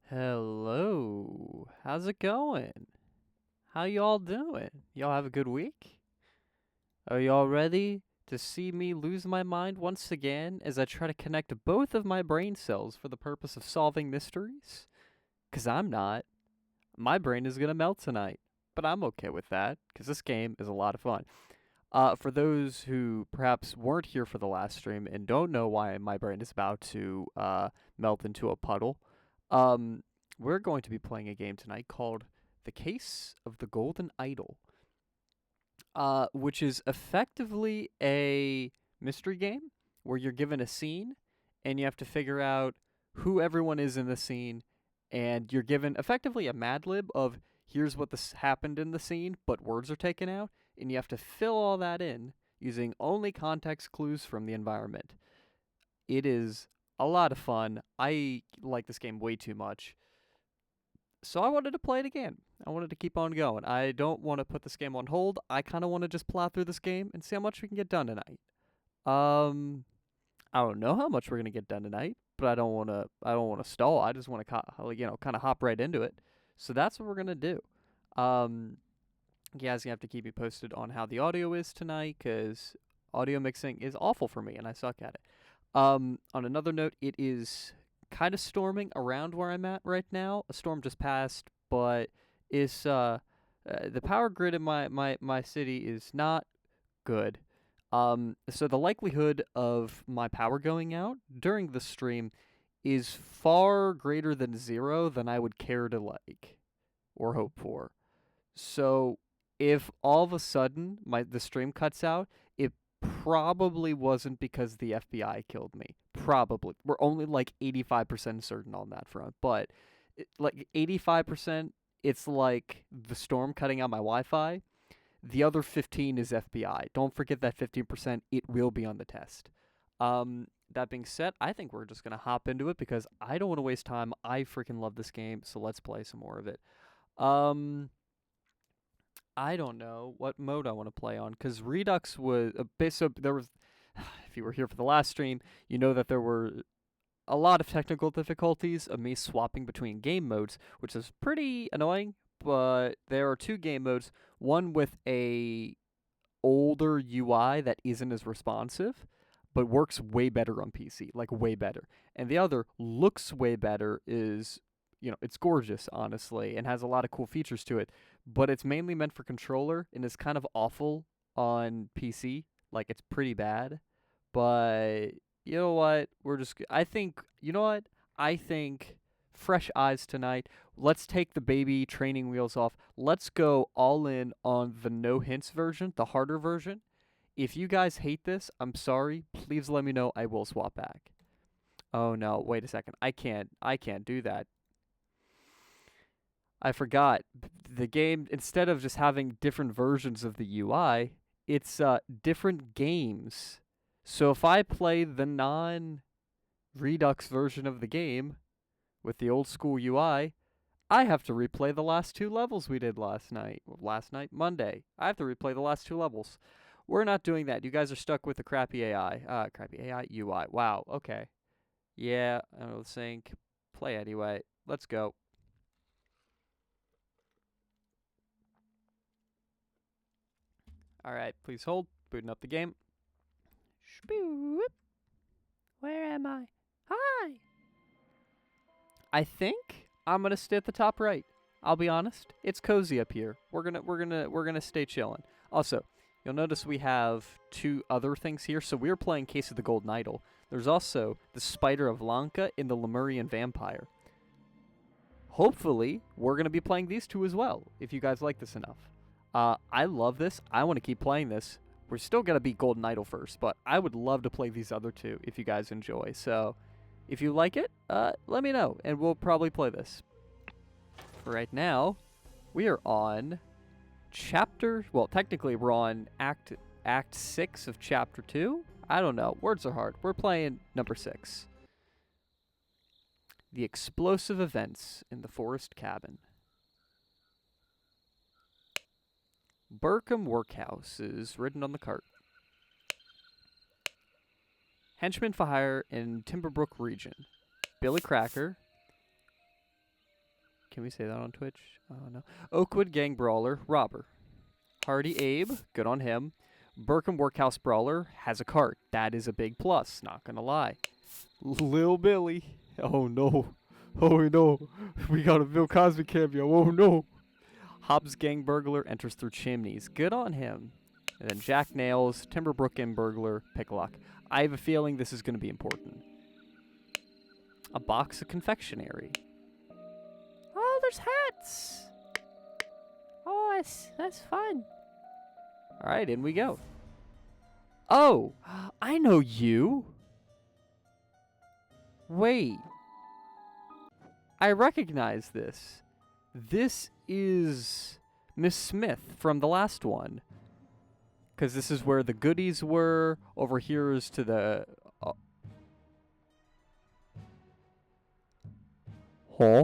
Hello. How's it going? How y'all doing? Y'all have a good week? Are y'all ready to see me lose my mind once again as I try to connect both of my brain cells for the purpose of solving mysteries? 'Cause I'm not. My brain is gonna melt tonight, but I'm okay with that, 'cause this game is a lot of fun. For those who perhaps weren't here for the last stream and don't know why my brain is about to melt into a puddle, um, we're going to be playing a game tonight called The Case of the Golden Idol, which is effectively a mystery game where you're given a scene and you have to figure out who everyone is in the scene, and you're given effectively a Mad Lib of here's what this happened in the scene, but words are taken out, and you have to fill all that in using only context clues from the environment. It is a lot of fun. I like this game way too much, so I wanted to play it again. I wanted to keep on going. I don't want to put this game on hold. I kind of want to just plow through this game and see how much we can get done tonight. I don't know how much we're gonna get done tonight, but I don't want to. I don't want to stall. I just want to, kind of hop right into it. So that's what we're gonna do. Um, you guys gonna have to keep me posted on how the audio is tonight, cause audio mixing is awful for me and I suck at it. On another note, it is kind of storming around where I'm at right now. A storm just passed, but it's the power grid in my city is not good. So the likelihood of my power going out during the stream is far greater than 0 than I would care to like or hope for. So if all of a sudden the stream cuts out, it probably wasn't because the FBI killed me. Probably. We're only like 85% certain on that front, but like 85%, it's like the storm cutting out my Wi-Fi. The other 15 is FBI. Don't forget that 15%, it will be on the test. That being said, I think we're just going to hop into it because I don't want to waste time. I freaking love this game, so let's play some more of it. I don't know what mode I want to play on because Redux was a bit, so there was, if you were here for the last stream, you know that there were a lot of technical difficulties of me swapping between game modes, which is pretty annoying, but there are 2 game modes, one with a older UI that isn't as responsive, but works way better on PC, like way better. And the other looks way better, is, it's gorgeous, honestly, and has a lot of cool features to it, but it's mainly meant for controller and is kind of awful on PC. Like, it's pretty bad. But you know what? You know what? I think fresh eyes tonight. Let's take the baby training wheels off. Let's go all in on the no hints version, the harder version. If you guys hate this, I'm sorry. Please let me know. I will swap back. Oh no, wait a second. I can't do that. I forgot. The game, instead of just having different versions of the UI, it's different games. So if I play the non-Redux version of the game with the old school UI, I have to replay the last 2 levels we did last night. Monday. I have to replay the last 2 levels. We're not doing that. You guys are stuck with the crappy AI. Crappy AI UI. Wow. Okay. Yeah, I was saying play anyway. Let's go. Alright, please hold. Booting up the game. Where am I? Hi! I think I'm gonna stay at the top right. I'll be honest. It's cozy up here. We're gonna stay chillin'. Also, you'll notice we have 2 other things here. So we're playing Case of the Golden Idol. There's also the Spider of Lanka in the Lemurian Vampire. Hopefully, we're gonna be playing these 2 as well, if you guys like this enough. I love this. I want to keep playing this. We're still going to beat Golden Idol first, but I would love to play these other 2 if you guys enjoy. So, if you like it, let me know, and we'll probably play this. For right now, we are on technically we're on Act 6 of Chapter 2. I don't know. Words are hard. We're playing number 6. The explosive events in the forest cabin. Burkham Workhouse is written on the cart. Henchman for hire in Timberbrook region. Billy Cracker. Can we say that on Twitch? Oh, no. Oakwood Gang Brawler, robber. Hardy Abe, good on him. Burkham Workhouse Brawler has a cart. That is a big plus, not gonna lie. Lil Billy. Oh, no. Oh, no. We got a Bill Cosby cameo. Oh, no. Hobbs Gang Burglar enters through chimneys. Good on him. And then Jack Nails, Timberbrook Inn Burglar, Picklock. I have a feeling this is going to be important. A box of confectionery. Oh, there's hats. Oh, that's fun. All right, in we go. Oh, I know you. Wait. I recognize this. This is Miss Smith from the last one. Because this is where the goodies were. Over here is to the... Huh?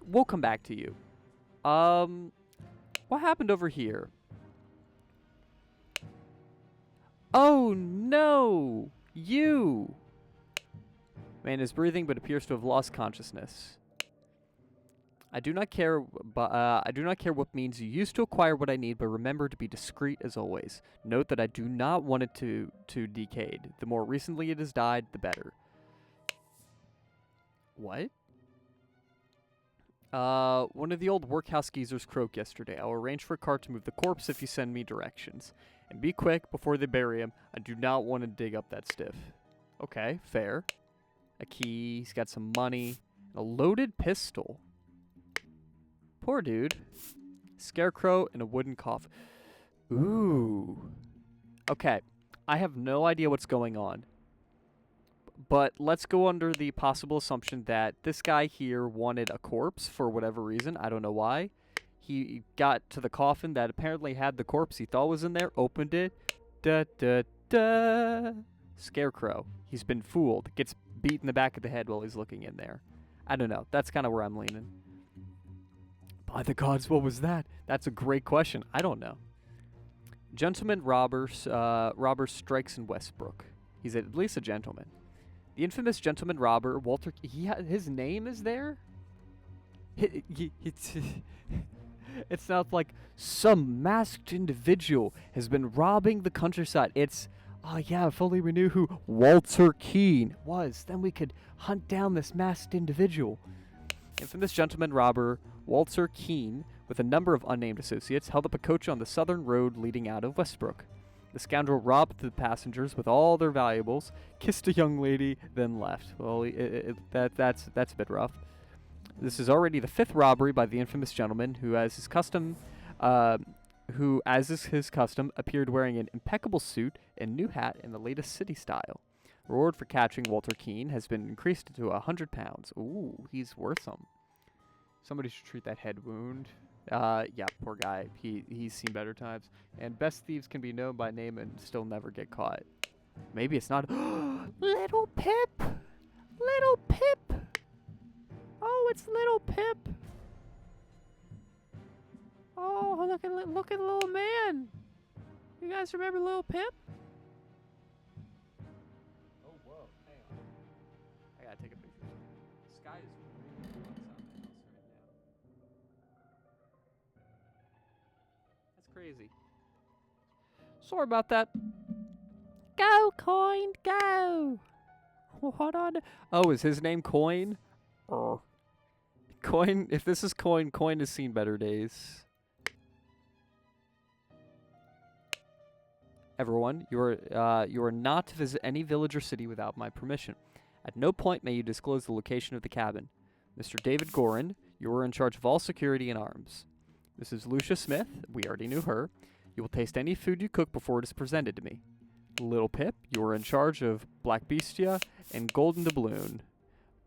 We'll come back to you. What happened over here? Oh, no! You! Man is breathing, but appears to have lost consciousness. I do not care what means you use to acquire what I need, but remember to be discreet as always. Note that I do not want it to decayed. The more recently it has died, the better. What? One of the old workhouse geezers croaked yesterday. I'll arrange for a cart to move the corpse if you send me directions. And be quick before they bury him. I do not want to dig up that stiff. Okay, fair. A key, he's got some money, a loaded pistol. Poor dude. Scarecrow and a wooden coffin. Ooh. Okay, I have no idea what's going on. But let's go under the possible assumption that this guy here wanted a corpse for whatever reason. I don't know why. He got to the coffin that apparently had the corpse he thought was in there, opened it. Da da da. Scarecrow. He's been fooled. Gets beat in the back of the head while he's looking in there. I don't know. That's kind of where I'm leaning. By the gods, what was that? That's a great question. I don't know. Gentleman robber strikes in Westbrook. He's at least a gentleman. The infamous gentleman robber, Walter... his name is there? It's not like some masked individual has been robbing the countryside. It's... Oh, yeah, if only we knew who Walter Keene was. Then we could hunt down this masked individual. Infamous gentleman robber, Walter Keene, with a number of unnamed associates, held up a coach on the southern road leading out of Westbrook. The scoundrel robbed the passengers with all their valuables, kissed a young lady, then left. Well, that's a bit rough. This is already the 5th robbery by the infamous gentleman who, as is his custom, appeared wearing an impeccable suit and new hat in the latest city style. Reward for catching Walter Keene has been increased to £100. Ooh, he's worth some. Somebody should treat that head wound. Yeah, poor guy. He's seen better times. And best thieves can be known by name and still never get caught. Maybe it's not. Little Pip! Little Pip! Oh, it's Little Pip! Oh, look at the little man! You guys remember Little Pip? Oh, whoa. Hang on. I gotta take a picture. The sky is really blue outside my house right now. That's crazy. Sorry about that. Go, Coin, go! What on? Oh, is his name Coin? Coin, if this is Coin, Coin has seen better days. Everyone, you are not to visit any village or city without my permission. At no point may you disclose the location of the cabin. Mr. David Gorin, you are in charge of all security and arms. Mrs. Lucia Smith, we already knew her. You will taste any food you cook before it is presented to me. Little Pip, you are in charge of Black Bestia and Golden Doubloon.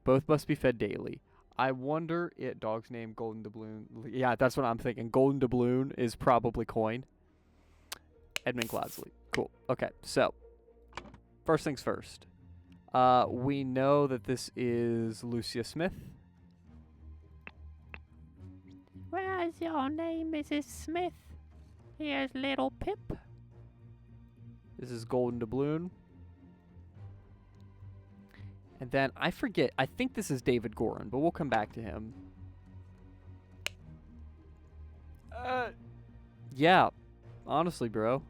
Both must be fed daily. I wonder if dog's name Golden Doubloon. Yeah, that's what I'm thinking. Golden Doubloon is probably Coin. Edmund Cloudsley. Cool. Okay, so first things first. We know that this is Lucia Smith. Where's your name, Mrs. Smith? Here's Little Pip. This is Golden Doubloon. And then, I forget, I think this is David Gorin, but we'll come back to him. Yeah, honestly, bro.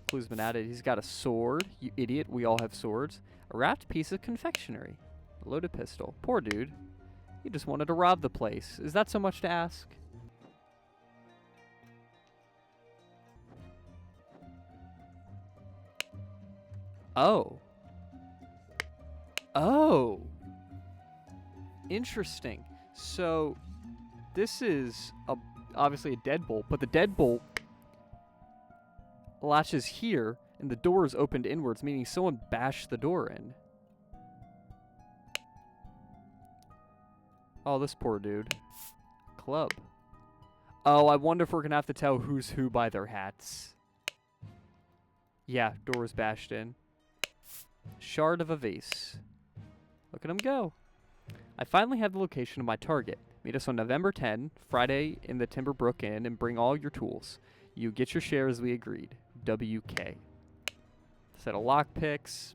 Clue's been at it. He's got a sword, you idiot. We all have swords. A wrapped piece of confectionery. A loaded pistol. Poor dude. He just wanted to rob the place. Is that so much to ask? Oh. Oh. Interesting. So, this is obviously a deadbolt, but the deadbolt latches here, and the door is opened inwards, meaning someone bashed the door in. Oh, this poor dude. Club. Oh, I wonder if we're gonna have to tell who's who by their hats. Yeah, door is bashed in. Shard of a vase. Look at him go. I finally have the location of my target. Meet us on November 10, Friday in the Timberbrook Inn, and bring all your tools. You get your share as we agreed. WK. Set of lockpicks.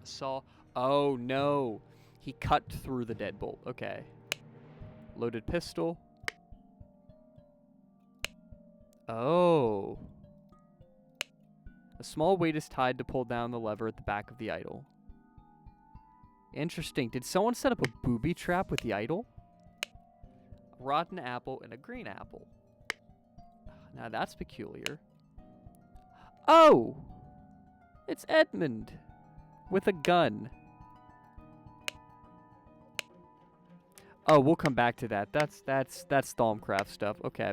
Saw. Oh, no. He cut through the deadbolt. Okay. Loaded pistol. Oh. A small weight is tied to pull down the lever at the back of the idol. Interesting. Did someone set up a booby trap with the idol? A rotten apple and a green apple. Now that's peculiar. Oh! It's Edmund. With a gun. Oh, we'll come back to that. That's Stormcraft stuff. Okay.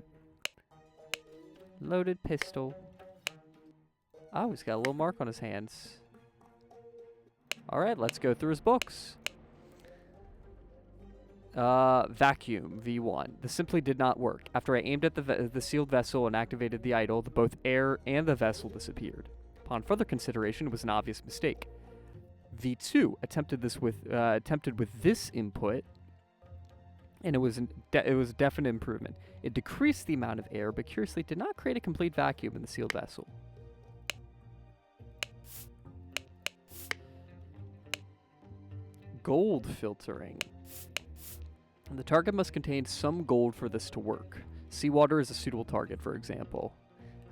Loaded pistol. Oh, he's got a little mark on his hands. Alright, let's go through his books. Vacuum, V1. This simply did not work. After I aimed at the sealed vessel and activated the idol, both air and the vessel disappeared. Upon further consideration, it was an obvious mistake. V2 attempted with this input, and it was a definite improvement. It decreased the amount of air, but curiously did not create a complete vacuum in the sealed vessel. Gold filtering. The target must contain some gold for this to work. Seawater is a suitable target, for example.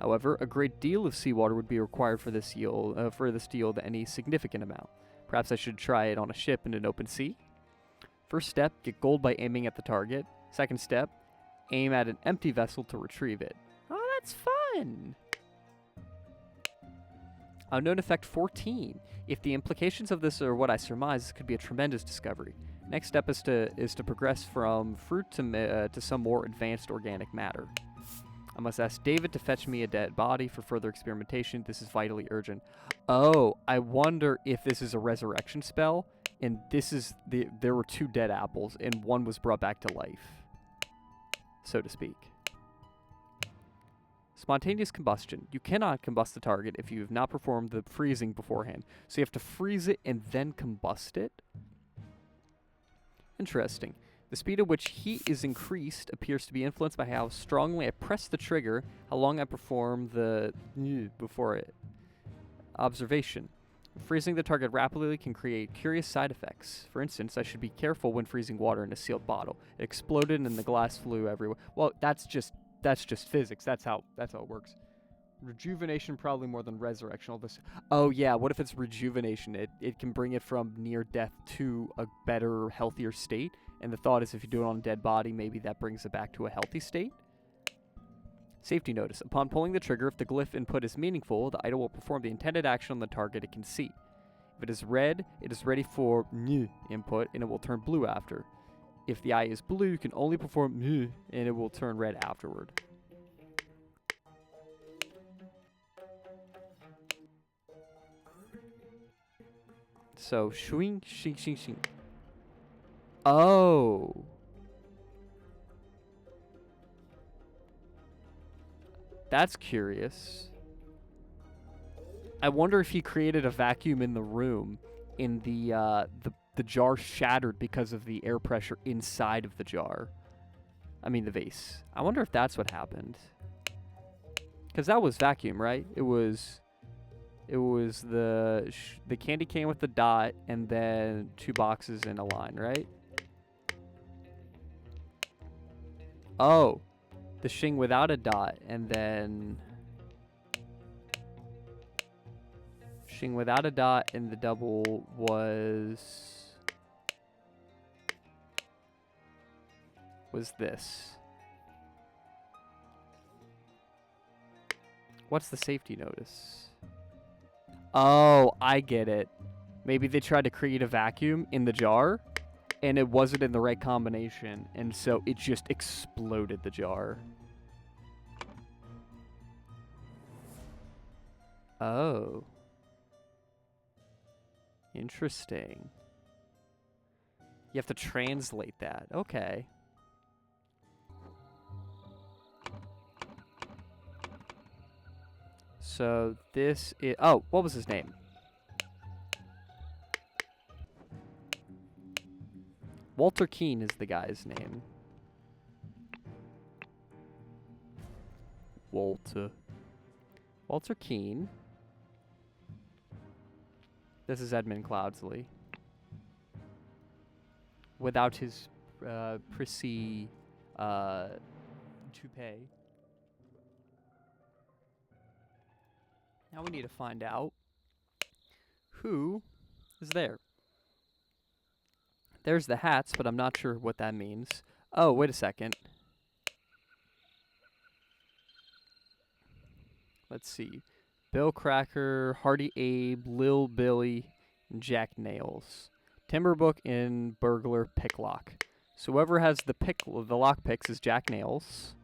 However, a great deal of seawater would be required for this to yield any significant amount. Perhaps I should try it on a ship in an open sea. First step, get gold by aiming at the target. Second step, Aim at an empty vessel to retrieve it. Oh, that's fun! Unknown effect 14. If the implications of this are what I surmise, this could be a tremendous discovery. Next step is to progress from fruit to some more advanced organic matter. I must ask David to fetch me a dead body for further experimentation. This is vitally urgent. Oh, I wonder if this is a resurrection spell, and this is there were 2 dead apples, and one was brought back to life, so to speak. Spontaneous combustion. You cannot combust the target if you have not performed the freezing beforehand. So you have to freeze it and then combust it? Interesting. The speed at which heat is increased appears to be influenced by how strongly I press the trigger, how long I perform the before it. Observation. Freezing the target rapidly can create curious side effects. For instance, I should be careful when freezing water in a sealed bottle. It exploded and the glass flew everywhere. Well, that's just physics. That's how it works. Rejuvenation probably more than resurrection. All this. Oh yeah, what if it's rejuvenation? It can bring it from near death to a better, healthier state. And the thought is if you do it on a dead body, maybe that brings it back to a healthy state. Safety notice. Upon pulling the trigger, if the glyph input is meaningful, the idol will perform the intended action on the target it can see. If it is red, it is ready for input, and it will turn blue after. If the eye is blue, you can only perform and it will turn red afterward. So, shwing, shing, shing, shing. Oh. That's curious. I wonder if he created a vacuum in the room, and the jar shattered because of the air pressure inside of the jar. I mean the vase. I wonder if that's what happened. Because that was vacuum, right? It was the candy cane with the dot, and then 2 boxes in a line, right? Oh, the shing without a dot, and then shing without a dot, and the double was this. What's the safety notice? Oh, I get it. Maybe they tried to create a vacuum in the jar, and it wasn't in the right combination, and so it just exploded the jar. Oh. Interesting. You have to translate that. Okay. So this is... Oh, what was his name? Walter Keane is the guy's name. Walter Keane. This is Edmund Cloudsley. Without his prissy toupee. Now we need to find out who is there. There's the hats, but I'm not sure what that means. Oh, wait a second. Let's see. Bill Cracker, Hardy Abe, Lil Billy, and Jack Nails. Timberbook and Burglar Picklock. So whoever has the lock picks is Jack Nails.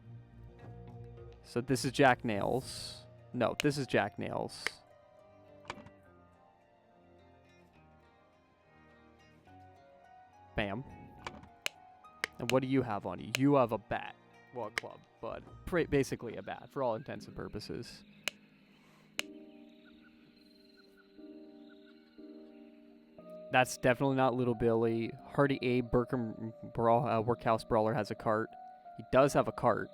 So this is Jack Nails. No, this is Jack Nails. Bam. And what do you have on you? You have a bat. Well, a club, but basically a bat for all intents and purposes. That's definitely not Little Billy. Hardy Abe Workhouse Brawler has a cart. He does have a cart.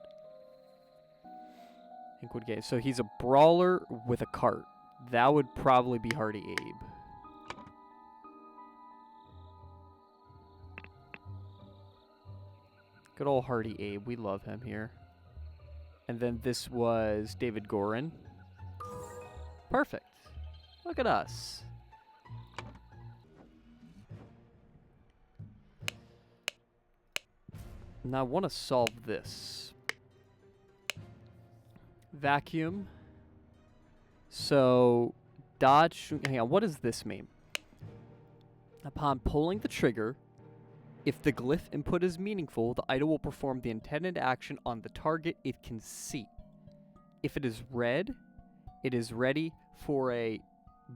Inquid Game. So he's a brawler with a cart. That would probably be Hardy Abe. Good old Hardy Abe. We love him here. And then this was David Gorin. Perfect. Look at us. Now I want to solve this. Vacuum. So, dot, hang on, what does this mean? Upon pulling the trigger, if the glyph input is meaningful, the item will perform the intended action on the target it can see. If it is red, it is ready for a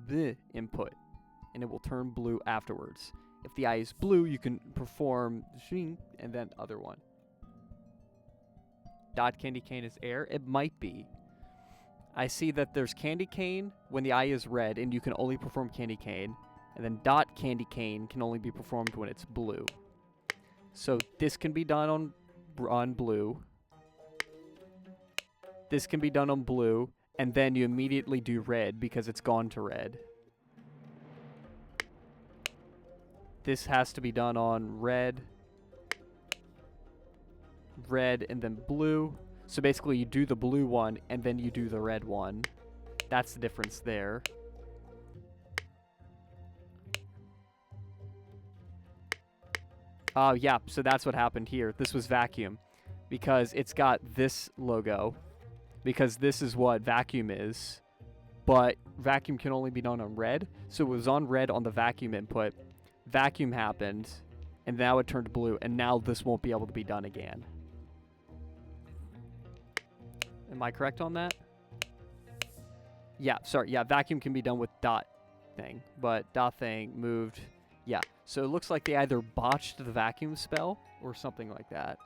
bleh input, and it will turn blue afterwards. If the eye is blue, you can perform shing and then other one. Dot candy cane is air? It might be. I see that there's candy cane when the eye is red, and you can only perform candy cane. And then dot candy cane can only be performed when it's blue. So this can be done on blue. This can be done on blue, and then you immediately do red because it's gone to red. This has to be done on red, red, and then blue. So basically you do the blue one, and then you do the red one. That's the difference there. Oh, yeah, so that's what happened here. This was vacuum because it's got this logo because this is what vacuum is, but vacuum can only be done on red. So it was on red on the vacuum input. Vacuum happened, and now it turned blue, and now this won't be able to be done again. Am I correct on that? Yeah, sorry. Yeah, vacuum can be done with dot thing, but dot thing moved. Yeah, so it looks like they either botched the vacuum spell or something like that.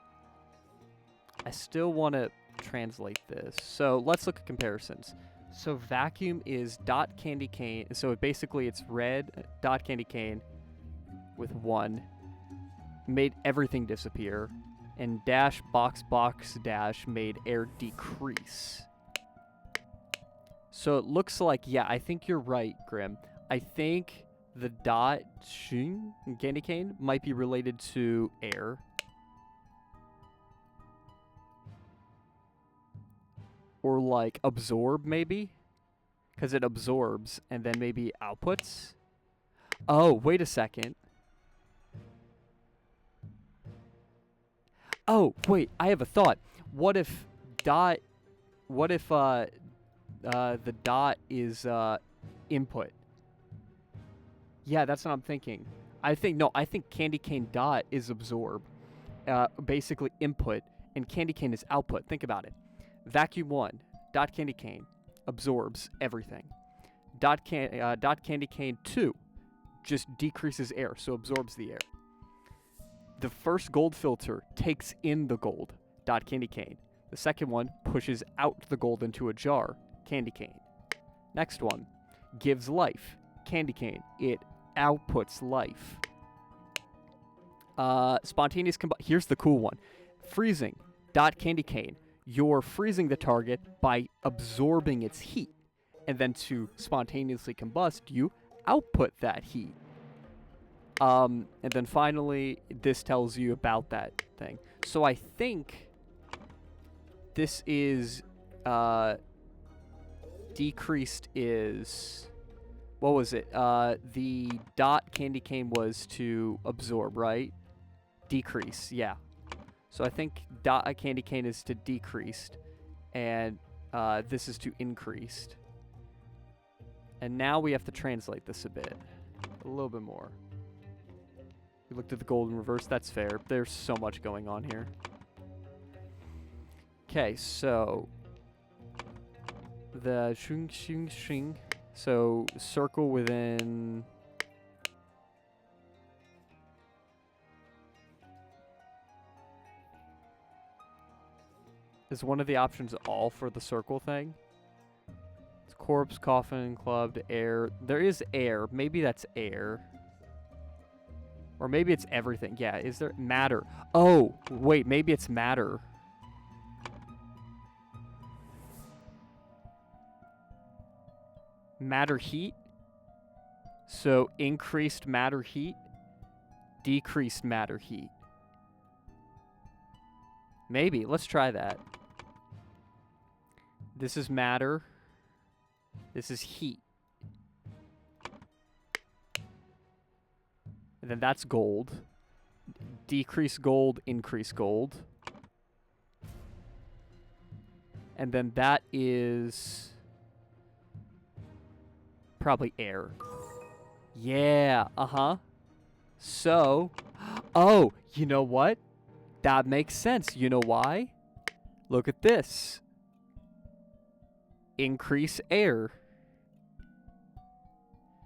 I still want to translate this. So let's look at comparisons. So vacuum is dot candy cane. So basically it's red dot candy cane with 1. Made everything disappear. And dash box box dash made air decrease. So it looks like, yeah, I think you're right, Grim. I think the dot shing candy cane might be related to air. Or like absorb maybe? Because it absorbs and then maybe outputs. Oh, wait a second. Oh, wait, I have a thought. What if the dot is input? Yeah, that's what I'm thinking. I think candy cane dot is absorb, basically input, and candy cane is output. Think about it. Vacuum 1, dot candy cane, absorbs everything. Dot candy cane 2 just decreases air, so absorbs the air. The first gold filter takes in the gold, dot candy cane. The second one pushes out the gold into a jar, candy cane. Next one gives life, candy cane. It outputs life. Spontaneous here's the cool one. Freezing, dot candy cane. You're freezing the target by absorbing its heat. And then to spontaneously combust, you output that heat. And then finally, this tells you about that thing. So I think this is, decreased is, what was it? The dot candy cane was to absorb, right? Decrease, yeah. So I think dot candy cane is to decreased, and this is to increased. And now we have to translate this a bit, a little bit more. We looked at the gold in reverse. That's fair. There's so much going on here. Okay, so the shing shing shing. So circle within. Is one of the options all for the circle thing? It's corpse, coffin, clubbed, air. There is air. Maybe that's air. Or maybe it's everything. Yeah, is there matter? Oh, wait, maybe it's matter. Matter heat. So increased matter heat, decreased matter heat. Maybe. Let's try that. This is matter. This is heat. And then that's gold. decrease gold, increase gold. And then that is probably air. Yeah, uh-huh. So, oh, you know what? That makes sense. You know why? Look at this. Increase air.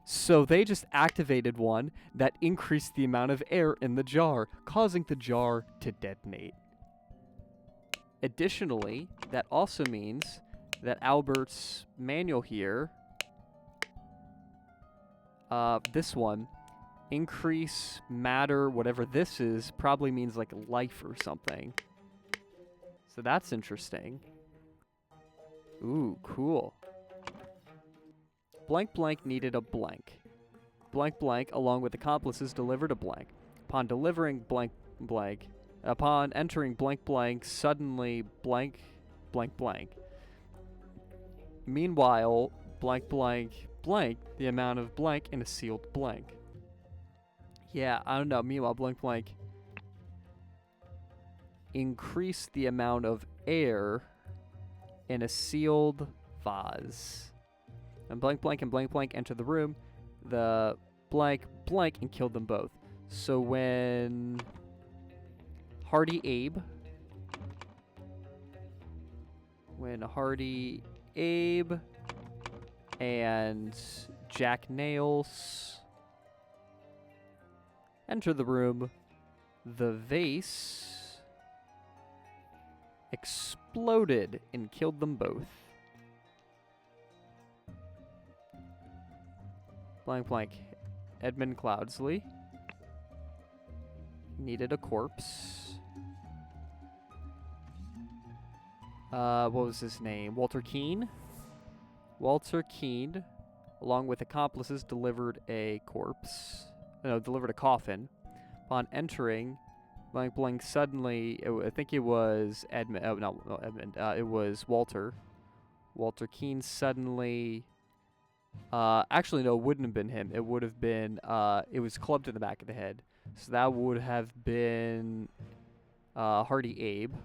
So they just activated one that increased the amount of air in the jar, causing the jar to detonate. Additionally, that also means that Albert's manual here, this one, increase matter, whatever this is, probably means like life or something. So that's interesting. Ooh, cool. Blank blank needed a blank. Blank blank, along with accomplices, delivered a blank. Upon delivering blank blank, upon entering blank blank, suddenly blank blank blank. Meanwhile, blank blank blank, the amount of blank in a sealed blank. Yeah, I don't know. Meanwhile, blank blank increase the amount of air in a sealed vase. And blank blank enter the room. The blank blank and killed them both. So when Hardy Abe and Jack Nails enter the room, the vase exploded and killed them both. Blank blank. Edmund Cloudsley needed a corpse. What was his name? Walter Keane? Walter Keane, along with accomplices, delivered a corpse. No, delivered a coffin. Upon entering, blank blank suddenly, I think it was Edmund. Oh, no, Edmund. It was Walter. Walter Keane suddenly. Actually, no, it wouldn't have been him. It would have been. It was clubbed in the back of the head. So that would have been Hardy Abe.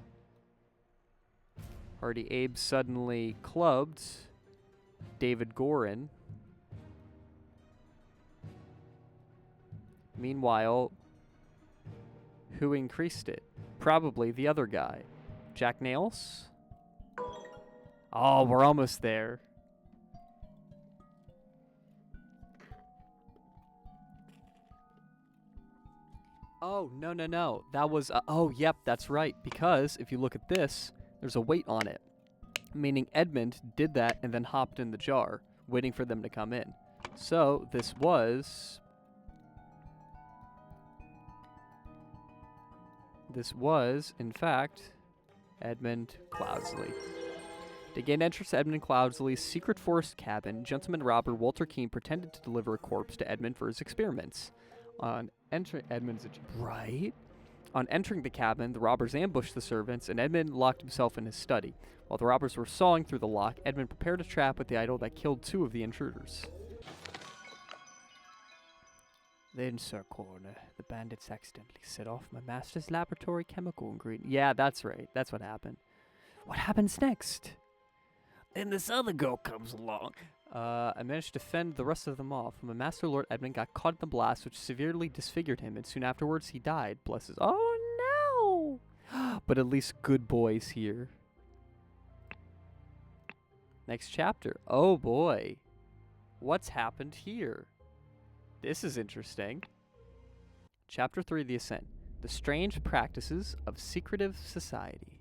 Hardy Abe suddenly clubbed David Gorin. Meanwhile, who increased it? Probably the other guy. Jack Nails? Oh, we're almost there. Oh, no. That was, oh, yep, that's right. Because if you look at this, there's a weight on it. Meaning Edmund did that and then hopped in the jar, waiting for them to come in. So, this was, in fact, Edmund Cloudsley. To gain entrance to Edmund Cloudsley's secret forest cabin, gentleman robber Walter Keane pretended to deliver a corpse to Edmund for his experiments. On entering On entering the cabin, the robbers ambushed the servants, and Edmund locked himself in his study. While the robbers were sawing through the lock, Edmund prepared a trap with the idol that killed 2 of the intruders. Then, Sir Coroner, the bandits accidentally set off my master's laboratory chemical ingredient. Yeah, that's right. That's what happened. What happens next? Then this other girl comes along. I managed to fend the rest of them off. My master Lord Edmund got caught in the blast, which severely disfigured him, and soon afterwards he died. Bless his... Oh, no! But at least good boy's here. Next chapter. Oh, boy. What's happened here? This is interesting. Chapter 3, The Ascent. The Strange Practices of Secretive Society.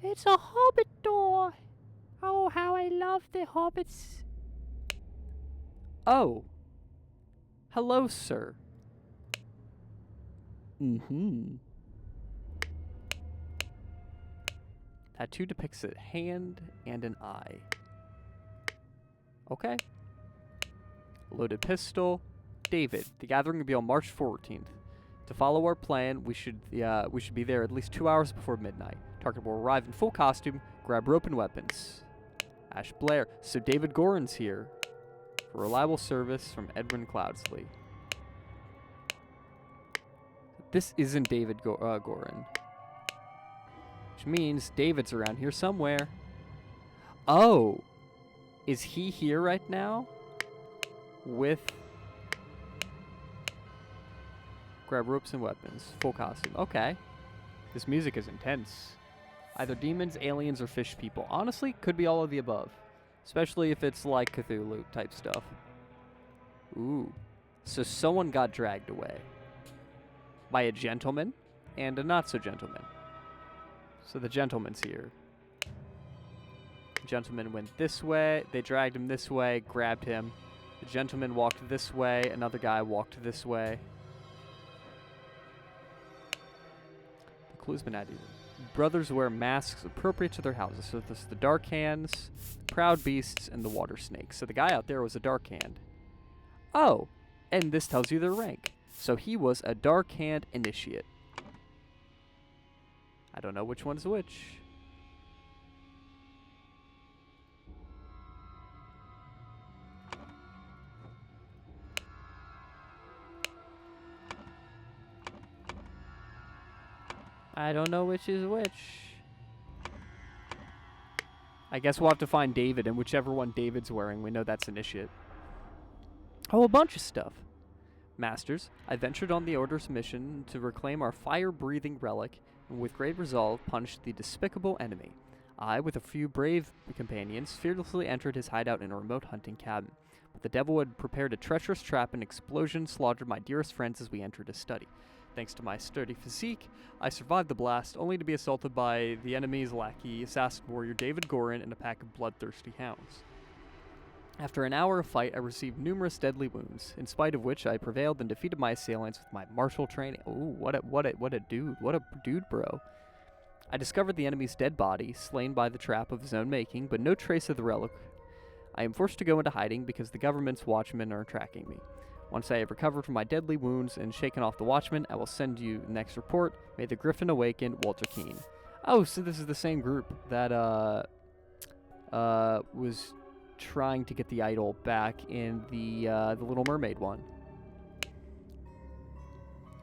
It's a hobbit door! Oh, how I love the hobbits. Oh. Hello, sir. Mm-hmm. Tattoo depicts a hand and an eye. Okay. Loaded pistol. David. The gathering will be on March 14th. To follow our plan, we should be there at least 2 hours before midnight. Target will arrive in full costume. Grab rope and weapons. Ash Blair. So David Gorin's here. For reliable service from Edmund Cloudsley. This isn't David Gorin. Which means David's around here somewhere. Oh! Is he here right now? With... Grab ropes and weapons. Full costume. Okay. This music is intense. Either demons, aliens, or fish people. Honestly, could be all of the above. Especially if it's like Cthulhu type stuff. Ooh. So someone got dragged away. By a gentleman and a not-so-gentleman. So the gentleman's here. The gentleman went this way. They dragged him this way, grabbed him. The gentleman walked this way. Another guy walked this way. The clue's been added. Brothers wear masks appropriate to their houses. So there's the Dark Hands, Proud Beasts, and the Water Snakes. So the guy out there was a Dark Hand. Oh, and this tells you their rank. So he was a Dark Hand Initiate. I don't know which one's which. I don't know which is which. I guess we'll have to find David, and whichever one David's wearing, we know that's Initiate. Oh, a bunch of stuff. Masters, I ventured on the Order's mission to reclaim our fire-breathing relic, and with great resolve punished the despicable enemy. I, with a few brave companions, fearlessly entered his hideout in a remote hunting cabin. But the devil had prepared a treacherous trap, and explosion slaughtered my dearest friends as we entered his study. Thanks to my sturdy physique, I survived the blast, only to be assaulted by the enemy's lackey, assassin warrior David Gorin, and a pack of bloodthirsty hounds. After an hour of fight, I received numerous deadly wounds, in spite of which I prevailed and defeated my assailants with my martial training. Ooh, what a dude, bro. I discovered the enemy's dead body, slain by the trap of his own making, but no trace of the relic. I am forced to go into hiding because the government's watchmen are tracking me. Once I have recovered from my deadly wounds and shaken off the watchman, I will send you the next report. May the Griffin awaken, Walter Keene. Oh, so this is the same group that was trying to get the idol back in the Little Mermaid one.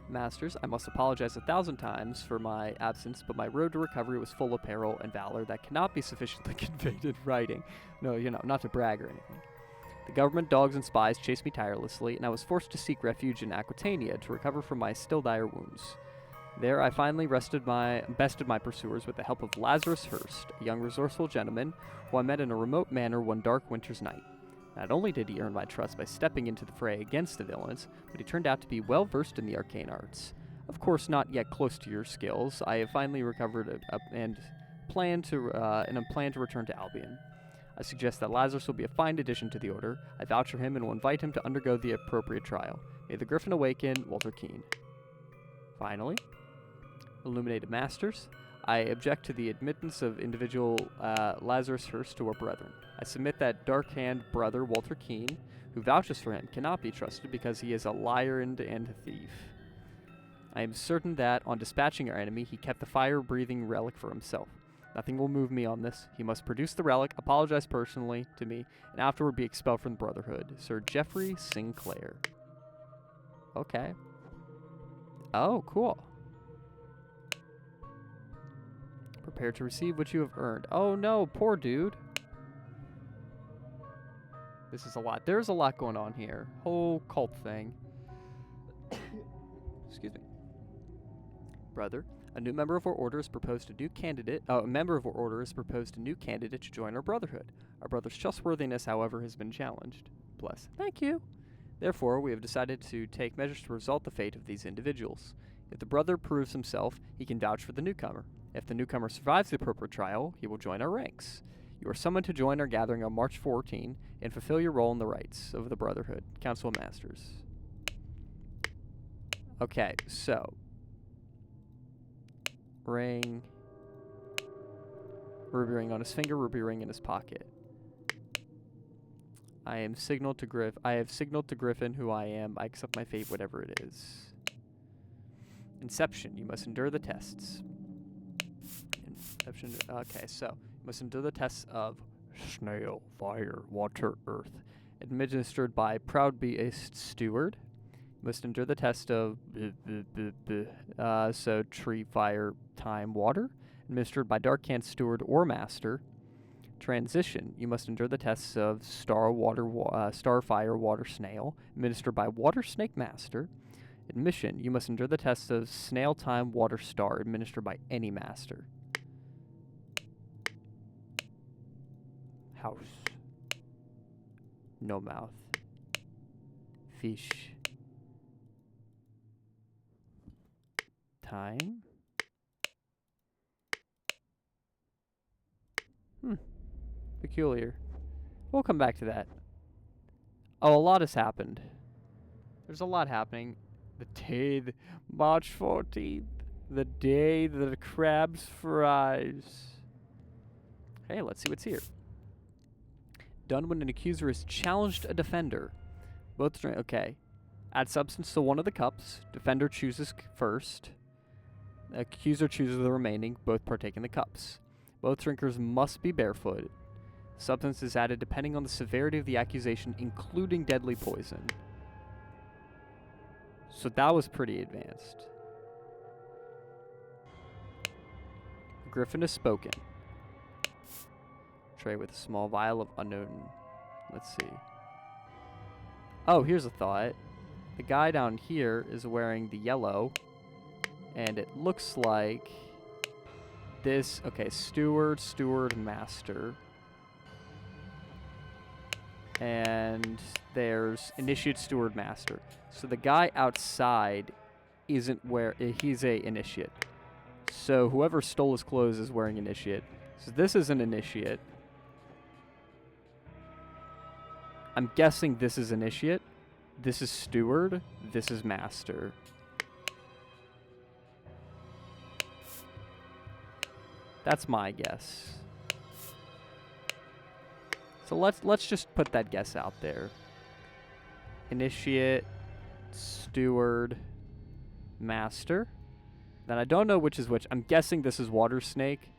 Masters, I must apologize 1,000 times for my absence, but my road to recovery was full of peril and valor that cannot be sufficiently conveyed in writing. No, not to brag or anything. The government dogs and spies chased me tirelessly, and I was forced to seek refuge in Aquitania to recover from my still dire wounds. There I finally bested my pursuers with the help of Lazarus Hurst, a young resourceful gentleman who I met in a remote manor one dark winter's night. Not only did he earn my trust by stepping into the fray against the villains, but he turned out to be well versed in the arcane arts. Of course, not yet close to your skills. I have finally recovered and plan to return to Albion. I suggest that Lazarus will be a fine addition to the Order. I vouch for him and will invite him to undergo the appropriate trial. May the Griffin awaken, Walter Keene. Finally, Illuminated Masters, I object to the admittance of individual Lazarus Hurst to our brethren. I submit that Dark-Hand brother Walter Keene, who vouches for him, cannot be trusted because he is a liar and a thief. I am certain that, on dispatching our enemy, he kept the fire-breathing relic for himself. Nothing will move me on this. He must produce the relic, apologize personally to me, and afterward be expelled from the Brotherhood. Sir Geoffrey Sinclair. Okay. Oh, cool. Prepare to receive what you have earned. Oh no, poor dude. This is a lot. There's a lot going on here. Whole cult thing. Excuse me. Brother, a new member of our order has proposed a new candidate. A member of our order has proposed a new candidate to join our brotherhood. Our brother's trustworthiness, however, has been challenged. Bless. Thank you. Therefore, we have decided to take measures to resolve the fate of these individuals. If the brother proves himself, he can vouch for the newcomer. If the newcomer survives the appropriate trial, he will join our ranks. You are summoned to join our gathering on March 14 and fulfill your role in the rites of the Brotherhood. Council of Masters. Okay, so. Ring. Ruby ring on his finger, ruby ring in his pocket. I have signaled to Griffin who I am. I accept my fate, whatever it is. Inception. You must endure the tests. Inception. Okay, so you must endure the tests of snail, fire, water, earth, administered by Proud Beast Steward. Must endure the test of so tree, fire, time, water, administered by Dark Hand Steward or Master. Transition. You must endure the tests of star, star, fire, water, snail, administered by Water Snake Master. Admission. You must endure the tests of snail, time, water, star, administered by any master. House. No mouth. Fish. Time. Peculiar. We'll come back to that. Oh, a lot has happened. There's a lot happening. March 14th. The day the crabs fries. Hey, let's see what's here. Done when an accuser has challenged a defender. Both drink. Okay. Add substance to one of the cups. Defender chooses first. Accuser chooses the remaining. Both partake in the cups. Both drinkers must be barefoot. Substance is added depending on the severity of the accusation, including deadly poison. So that was pretty advanced. Griffin has spoken. Tray with a small vial of unknown. Let's see. Oh, here's a thought. The guy down here is wearing the yellow. And it looks like this. Okay, steward, master. And there's initiate, steward, master. So the guy outside isn't he's a initiate. So whoever stole his clothes is wearing initiate. So this is an initiate. I'm guessing this is initiate. This is steward. This is master. That's my guess. So let's just put that guess out there. Initiate, steward, master. Then I don't know which is which. I'm guessing this is Water Snake.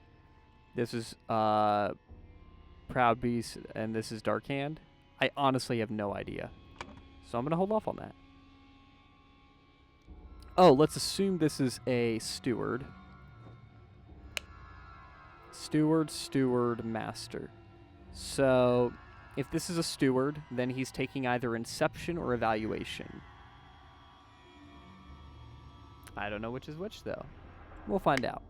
This is Proud Beast, and this is Dark Hand. I honestly have no idea. So I'm going to hold off on that. Oh, let's assume this is a steward. Steward, master. So, if this is a steward, then he's taking either inception or evaluation. I don't know which is which, though. We'll find out.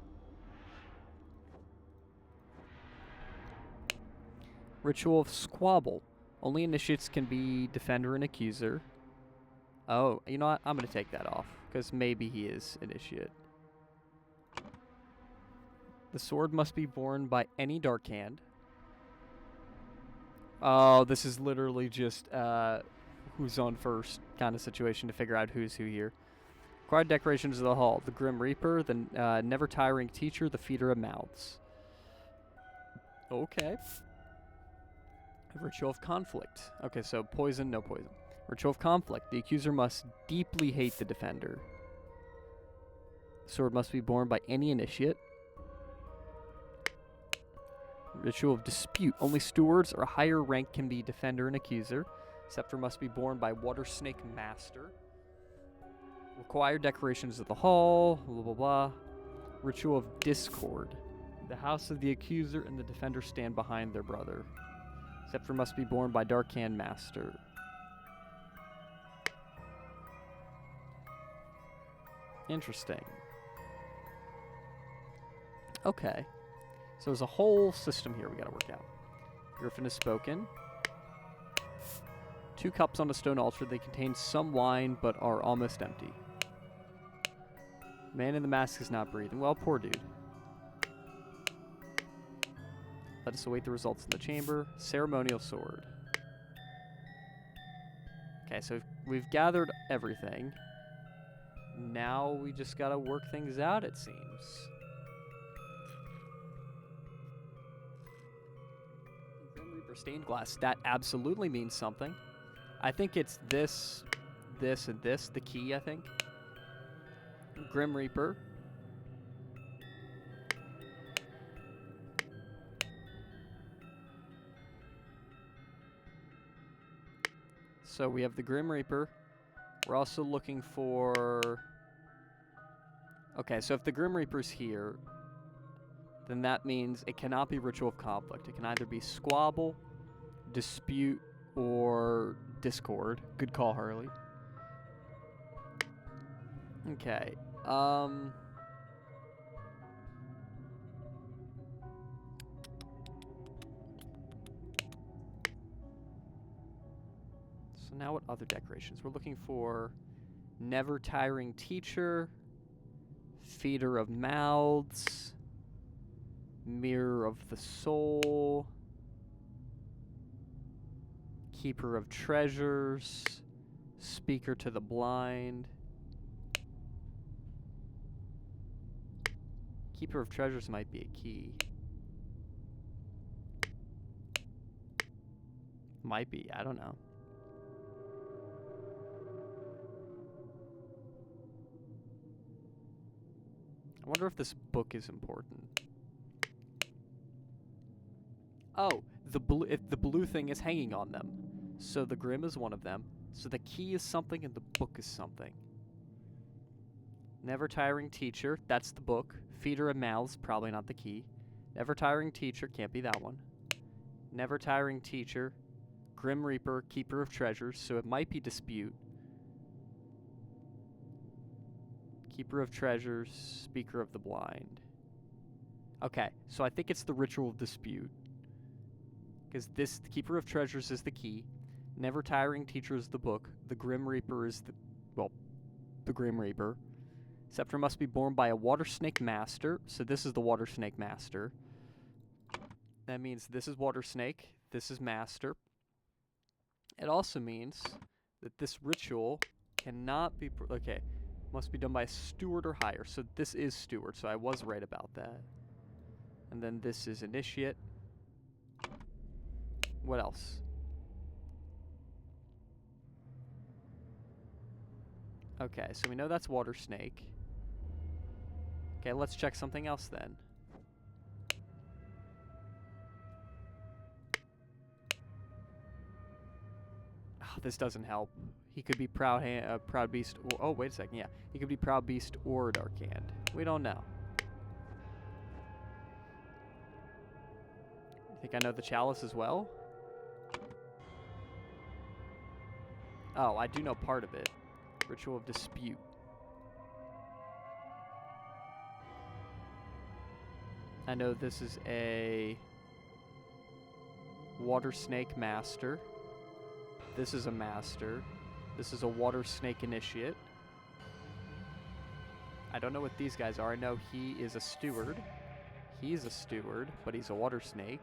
Ritual of Squabble. Only initiates can be defender and accuser. Oh, you know what? I'm going to take that off, because maybe he is initiate. The sword must be borne by any Dark Hand. Oh, this is literally just who's on first kind of situation to figure out who's who here. Required decorations of the hall. The Grim Reaper, the never-tiring teacher, the feeder of mouths. Okay. Ritual of Conflict. Okay, so poison, no poison. Ritual of Conflict. The accuser must deeply hate the defender. The sword must be borne by any initiate. Ritual of Dispute. Only stewards or higher rank can be defender and accuser. Scepter must be borne by Water Snake Master. Required decorations of the hall. Blah, blah, blah. Ritual of Discord. The house of the accuser and the defender stand behind their brother. Scepter must be borne by Dark Hand Master. Interesting. Okay. So there's a whole system here we gotta work out. Griffin has spoken. 2 cups on a stone altar. They contain some wine, but are almost empty. Man in the mask is not breathing. Well, poor dude. Let us await the results in the chamber. Ceremonial sword. Okay, so we've gathered everything. Now we just gotta work things out, it seems. Grim Reaper stained glass. That absolutely means something. I think it's this, this, and this. The key, I think. Grim Reaper. So we have the Grim Reaper, We're also looking for... Okay, so if the Grim Reaper's here, then that means it cannot be Ritual of Conflict. It can either be Squabble, Dispute, or Discord. Good call, Harley. Okay, so now what other decorations? We're looking for Never Tiring Teacher, Feeder of Mouths, Mirror of the Soul, Keeper of Treasures, Speaker to the Blind. Keeper of Treasures might be a key. Might be, I don't know. I wonder if this book is important. Oh, if the blue thing is hanging on them. So the Grim is one of them. So the key is something and the book is something. Never Tiring Teacher, that's the book. Feeder of Mouths, probably not the key. Never Tiring Teacher, can't be that one. Never Tiring Teacher. Grim Reaper, Keeper of Treasures, so it might be Dispute. Keeper of Treasures, Speaker of the Blind. Okay, so I think it's the Ritual of Dispute. Because this Keeper of Treasures is the key. Never Tiring Teacher is the book. The Grim Reaper is the... well, the Grim Reaper. Scepter must be borne by a Water Snake Master. So this is the Water Snake Master. That means this is Water Snake. This is Master. It also means that this ritual cannot be... okay. Must be done by a steward or higher. So this is steward, so I was right about that. And then this is initiate. What else? Okay, so we know that's water snake. Okay, let's check something else then. Oh, this doesn't help. He could be Proud Beast. Oh, wait a second. Yeah, he could be Proud Beast or Dark Hand. We don't know. I think I know the Chalice as well. Oh, I do know part of it. Ritual of Dispute. I know this is a Water Snake Master. This is a Master. This is a Water Snake Initiate. I don't know what these guys are. I know he is a Steward. He's a Steward, but he's a Water Snake.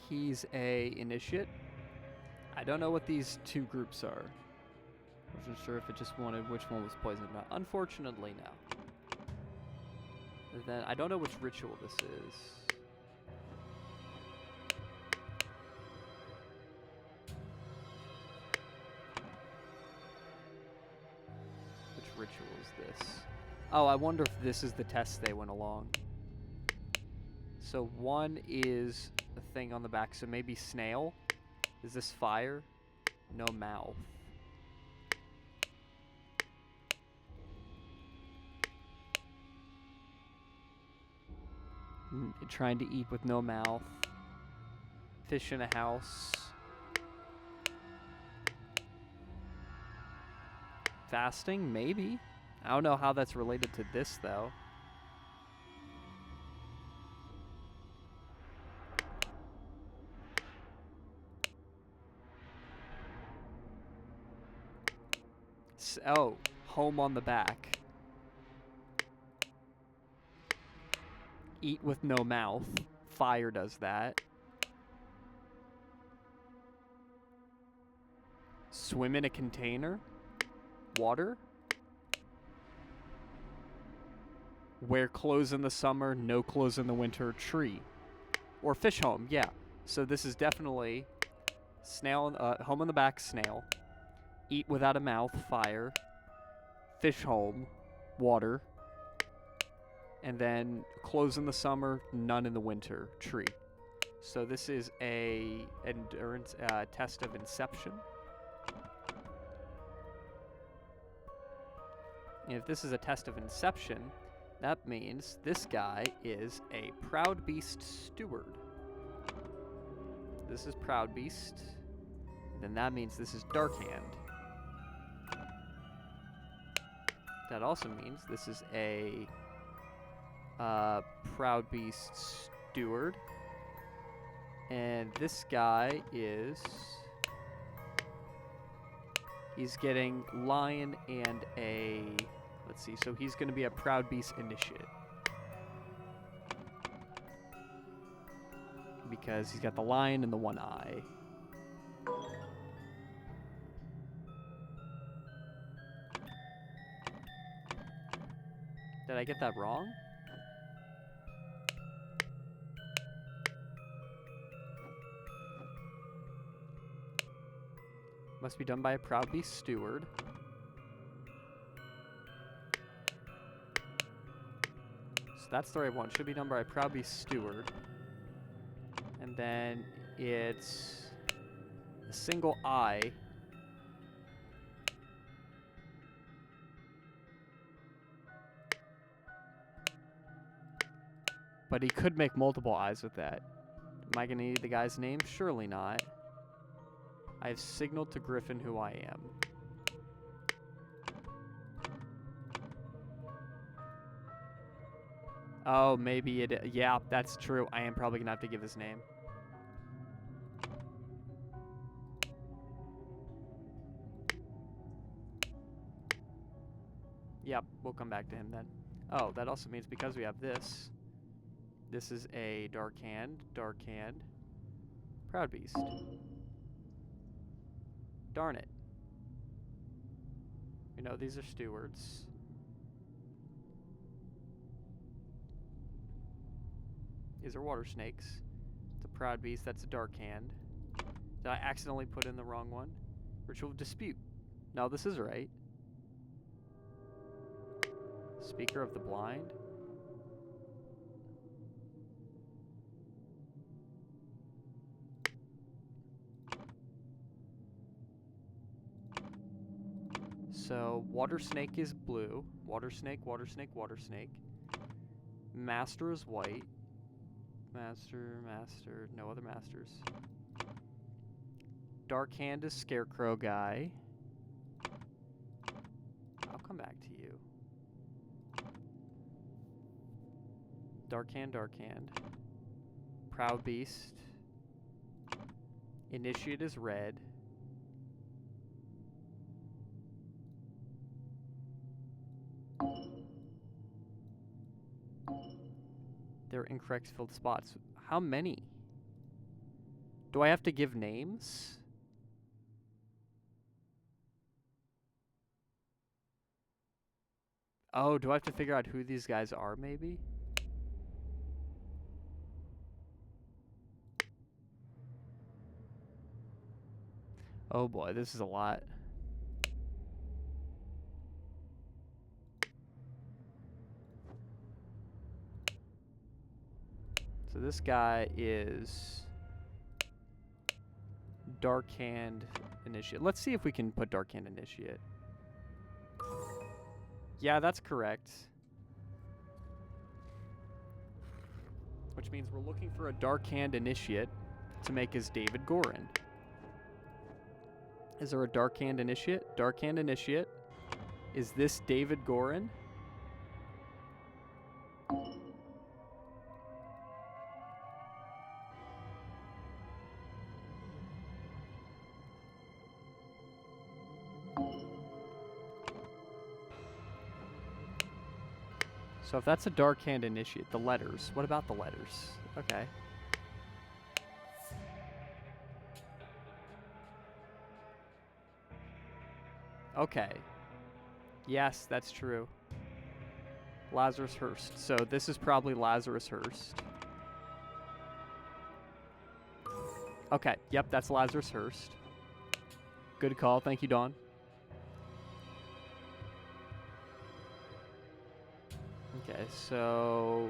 He's a Initiate. I don't know what these two groups are. I wasn't sure if it just wanted which one was poisoned or not. Unfortunately, no. And then I don't know which ritual this is. Which ritual is this? Oh, I wonder if this is the test they went along. So one is a thing on the back, so maybe snail. Is this fire? No mouth. Trying to eat with no mouth. Fish in a house. Fasting? Maybe. I don't know how that's related to this, though. Oh, home on the back. Eat with no mouth. Fire does that. Swim in a container. Water. Wear clothes in the summer, no clothes in the winter. Tree. Or fish home, yeah. So this is definitely snail, home on the back, snail. Eat without a mouth, fire. Fish home, water. And then clothes in the summer, none in the winter, tree. So this is a endurance test of Inception. And if this is a test of Inception, that means this guy is a Proud Beast Steward. This is Proud Beast. Then that means this is Dark Hand. That also means this is a Proud Beast Steward. And this guy is... he's getting Lion and a... let's see, so he's going to be a Proud Beast Initiate. Because he's got the lion and the one eye. Did I get that wrong? Must be done by a Proud Beast Steward. So that's the right one. Should be done by a Proud Beast Steward. And then it's a single eye. But he could make multiple eyes with that. Am I going to need the guy's name? Surely not. I have signaled to Griffin who I am. Oh, maybe it... yeah, that's true. I am probably going to have to give his name. Yep, we'll come back to him then. Oh, that also means because we have this... this is a Dark Hand, Proud Beast. Darn it. We know these are stewards. These are water snakes. It's a Proud Beast, that's a Dark Hand. Did I accidentally put in the wrong one? Ritual of Dispute. No, this is right. Speaker of the Blind. So, water snake is blue. Water snake, water snake, water snake. Master is white. Master, no other masters. Dark Hand is Scarecrow guy. I'll come back to you. Dark Hand. Proud Beast. Initiate is red. They're incorrect filled spots. How many? Do I have to give names? Oh, do I have to figure out who these guys are, maybe? Oh boy, this is a lot. So this guy is Dark Hand Initiate. Let's see if we can put Dark Hand Initiate. Yeah, that's correct. Which means we're looking for a Dark Hand Initiate to make as David Gorin. Is there a Dark Hand Initiate? Dark Hand Initiate. Is this David Gorin? So if that's a Dark Hand Initiate, the letters. What about the letters? Okay. Okay. Yes, that's true. Lazarus Hurst. So this is probably Lazarus Hurst. Okay. Yep, that's Lazarus Hurst. Good call. Thank you, Dawn. Okay, so...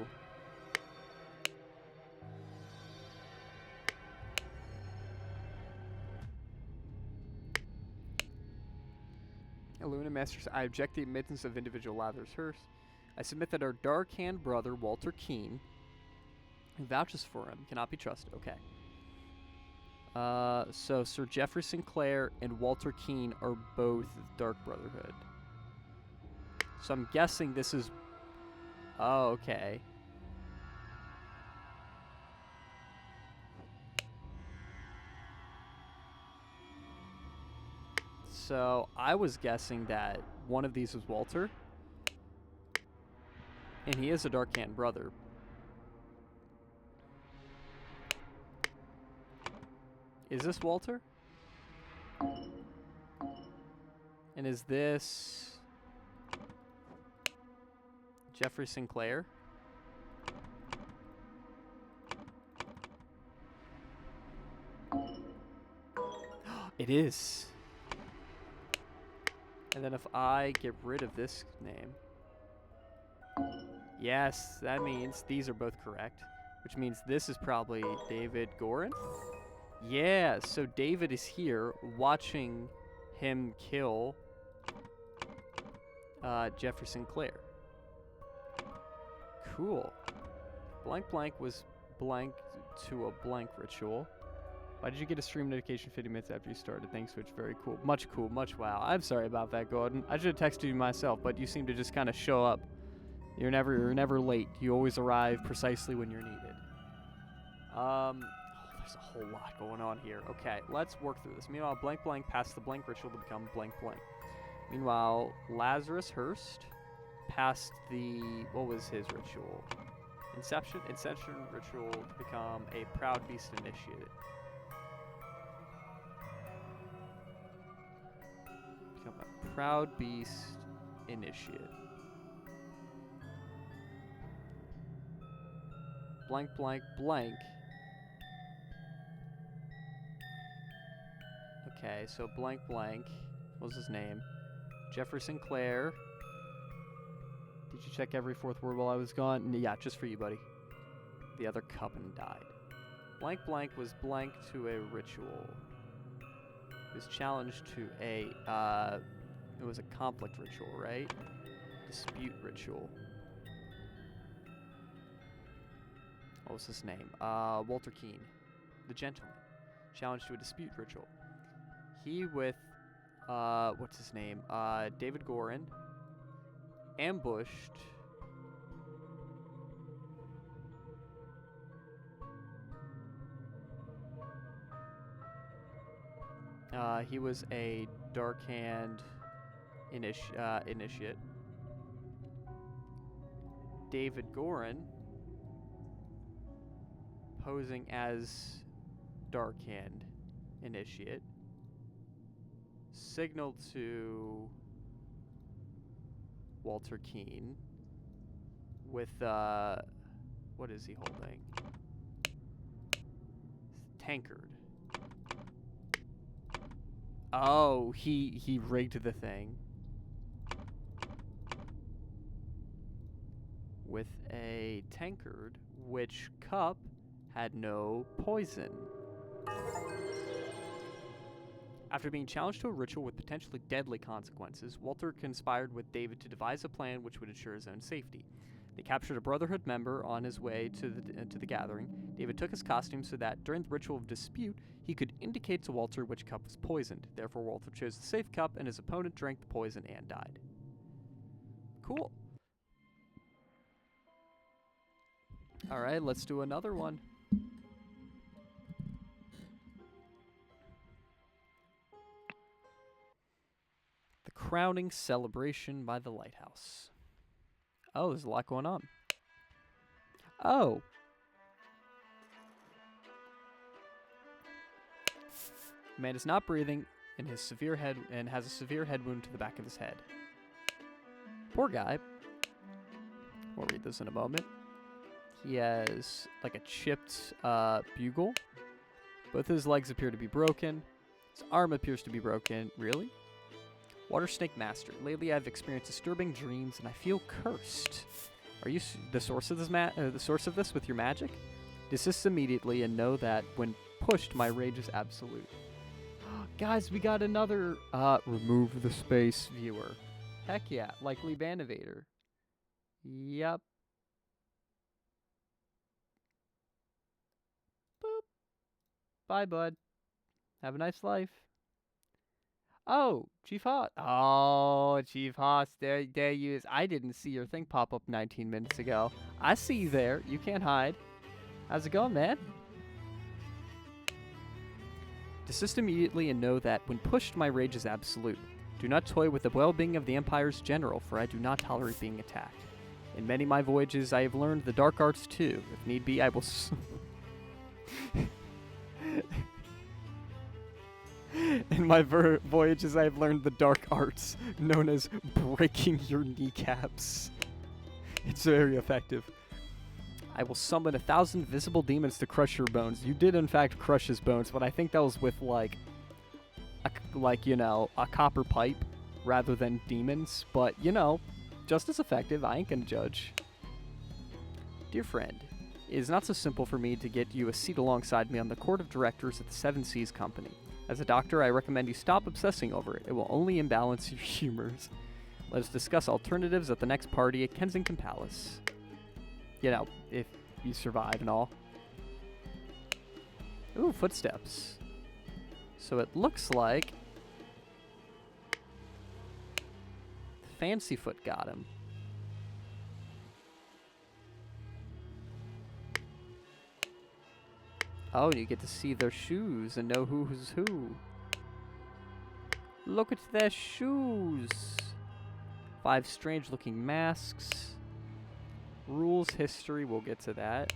Illumina Masters, I object the admittance of individual Lathers Hearst. I submit that our dark hand brother, Walter Keene, who vouches for him, cannot be trusted. Okay. So Sir Geoffrey Sinclair and Walter Keene are both Dark Brotherhood. So I'm guessing this is... Oh, okay. So I was guessing that one of these was Walter. And he is a Dark Hand brother. Is this Walter? And is this Geoffrey Sinclair? It is. And then if I get rid of this name... Yes, that means these are both correct. Which means this is probably David Gorin? Yeah, so David is here watching him kill Geoffrey Sinclair. Cool. Blank blank was blank to a blank ritual. Why did you get a stream notification 50 minutes after you started? Thanks, Switch. Very cool. Much cool. Much wow. I'm sorry about that, Gordon. I should have texted you myself, but you seem to just kind of show up. You're never late. You always arrive precisely when you're needed. There's a whole lot going on here. Okay, let's work through this. Meanwhile, blank blank passed the blank ritual to become blank blank. Meanwhile, Lazarus Hearst passed the... What was his ritual? Inception ritual to become a Proud Beast Initiate. Become a Proud Beast Initiate. Blank, blank, blank. Okay, so blank, blank. What was his name? Geoffrey Sinclair. Did you check every fourth word while I was gone? Yeah, just for you, buddy. The other Coven died. Blank, blank was blank to a ritual. It was challenged to a, it was a conflict ritual, right? Dispute ritual. What was his name? Walter Keene, the gentleman. Challenged to a dispute ritual. He with, what's his name? David Gorin. Ambushed. He was a Dark Hand initiate. David Gorin, posing as Dark Hand initiate, signaled to Walter Keene with, what is he holding? Tankard. Oh, he rigged the thing with a tankard, which cup had no poison. After being challenged to a ritual with potentially deadly consequences, Walter conspired with David to devise a plan which would ensure his own safety. They captured a Brotherhood member on his way to the gathering. David took his costume so that, during the ritual of dispute, he could indicate to Walter which cup was poisoned. Therefore, Walter chose the safe cup, and his opponent drank the poison and died. Cool. Alright, let's do another one. The crowning celebration by the lighthouse. Oh, there's a lot going on. Oh. The man is not breathing and has a severe head wound to the back of his head. Poor guy. We'll read this in a moment. He has like a chipped bugle. Both his legs appear to be broken. His arm appears to be broken. Really? Water Snake Master. Lately, I've experienced disturbing dreams, and I feel cursed. Are you the source of this with your magic? Desist immediately, and know that when pushed, my rage is absolute. Guys, we got another, remove the space viewer. Heck yeah, likely Banivator. Yep. Boop. Bye, bud. Have a nice life. Oh, Chief Haas. Oh, Chief Haas, there you is. I didn't see your thing pop up 19 minutes ago. I see you there. You can't hide. How's it going, man? Desist immediately and know that, when pushed, my rage is absolute. Do not toy with the well-being of the Empire's general, for I do not tolerate being attacked. In many of my voyages, I have learned the dark arts too. If need be, I will... In my voyages, I have learned the dark arts, known as breaking your kneecaps. It's very effective. I will summon 1,000 visible demons to crush your bones. You did, in fact, crush his bones, but I think that was with, you know, a copper pipe rather than demons. But, you know, just as effective. I ain't gonna judge. Dear friend, it is not so simple for me to get you a seat alongside me on the court of directors at the Seven Seas Company. As a doctor, I recommend you stop obsessing over it. It will only imbalance your humors. Let us discuss alternatives at the next party at Kensington Palace. You know, if you survive and all. Ooh, footsteps. So it looks like Fancy Foot got him. Oh, you get to see their shoes and know who's who. Look at their shoes. 5 strange-looking masks. Rules, history, we'll get to that.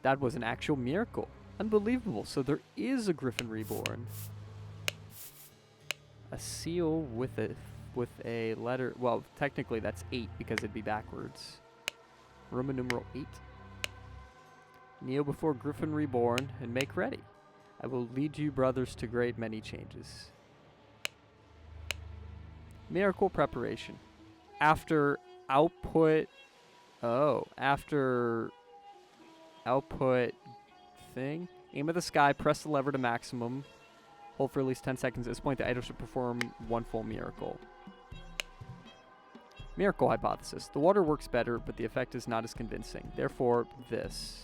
That was an actual miracle. Unbelievable. So there is a Griffin Reborn. A seal with a letter. Well, technically that's 8 because it'd be backwards. Roman numeral 8. Kneel before Griffin Reborn and make ready. I will lead you, brothers, to great many changes. Miracle preparation. After output... Oh, after output thing. Aim at the sky, press the lever to maximum. Hold for at least 10 seconds. At this point, the idol should perform 1 full miracle. Miracle hypothesis. The water works better, but the effect is not as convincing. Therefore, this.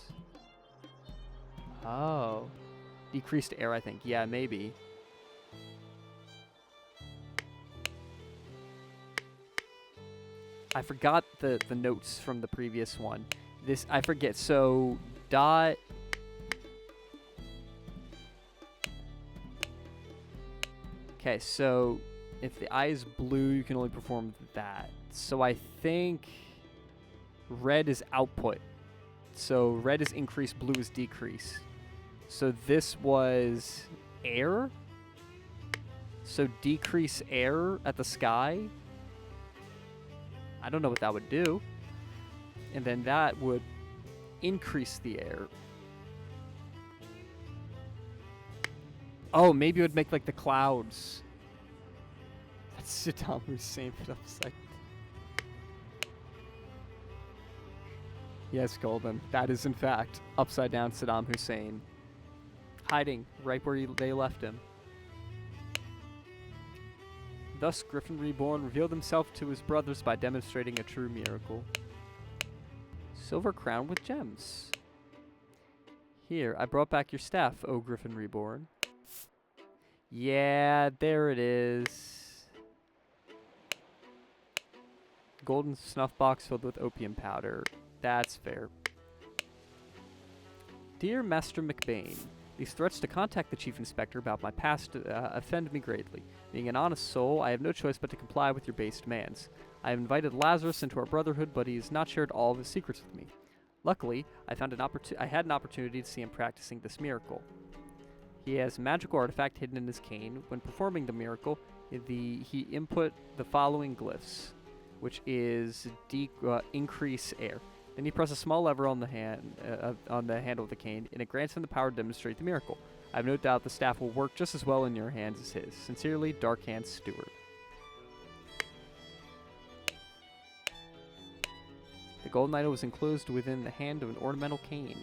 Oh. Decreased air, I think. Yeah, maybe. I forgot the notes from the previous one. This, I forget. So, dot... Okay, so if the eye is blue, you can only perform that. So I think red is output. So red is increase, blue is decrease. So this was air. So decrease air at the sky. I don't know what that would do. And then that would increase the air. Oh, maybe it would make like the clouds. That's Saddam Hussein but upside. Yes, Golden. That is in fact upside down Saddam Hussein. Hiding right where they left him. Thus, Griffin Reborn revealed himself to his brothers by demonstrating a true miracle. Silver crown with gems. Here, I brought back your staff, O Griffin Reborn. Yeah, there it is. Golden snuff box filled with opium powder. That's fair. Dear Master McBain, these threats to contact the Chief Inspector about my past offend me greatly. Being an honest soul, I have no choice but to comply with your base demands. I have invited Lazarus into our brotherhood, but he has not shared all of his secrets with me. Luckily, I had an opportunity to see him practicing this miracle. He has a magical artifact hidden in his cane. When performing the miracle, he input the following glyphs, which is increase air. Then he presses a small lever on the handle of the cane, and it grants him the power to demonstrate the miracle. I have no doubt the staff will work just as well in your hands as his. Sincerely, Dark Hand Steward. The golden idol was enclosed within the hand of an ornamental cane.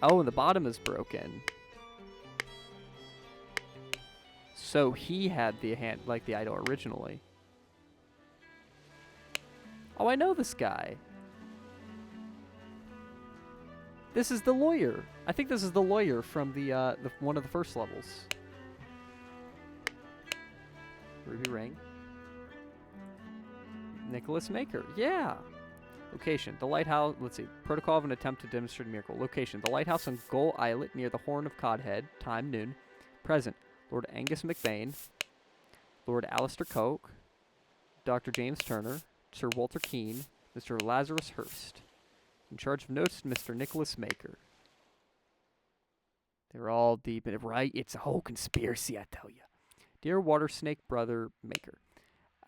Oh, and the bottom is broken. So he had the hand, like the idol originally. Oh, I know this guy. This is the lawyer. I think this is the lawyer from the one of the first levels. Ruby ring. Nicholas Maker. Yeah. Location: the lighthouse. Let's see. Protocol of an attempt to demonstrate a miracle. Location: the lighthouse on Gull Islet near the Horn of Codhead. Time noon. Present: Lord Angus McBain, Lord Alistair Coke, Dr. James Turner, Sir Walter Keane, Mr. Lazarus Hurst. In charge of notes, Mr. Nicholas Maker. They're all deep in it, right? It's a whole conspiracy, I tell you. Dear Water Snake Brother Maker,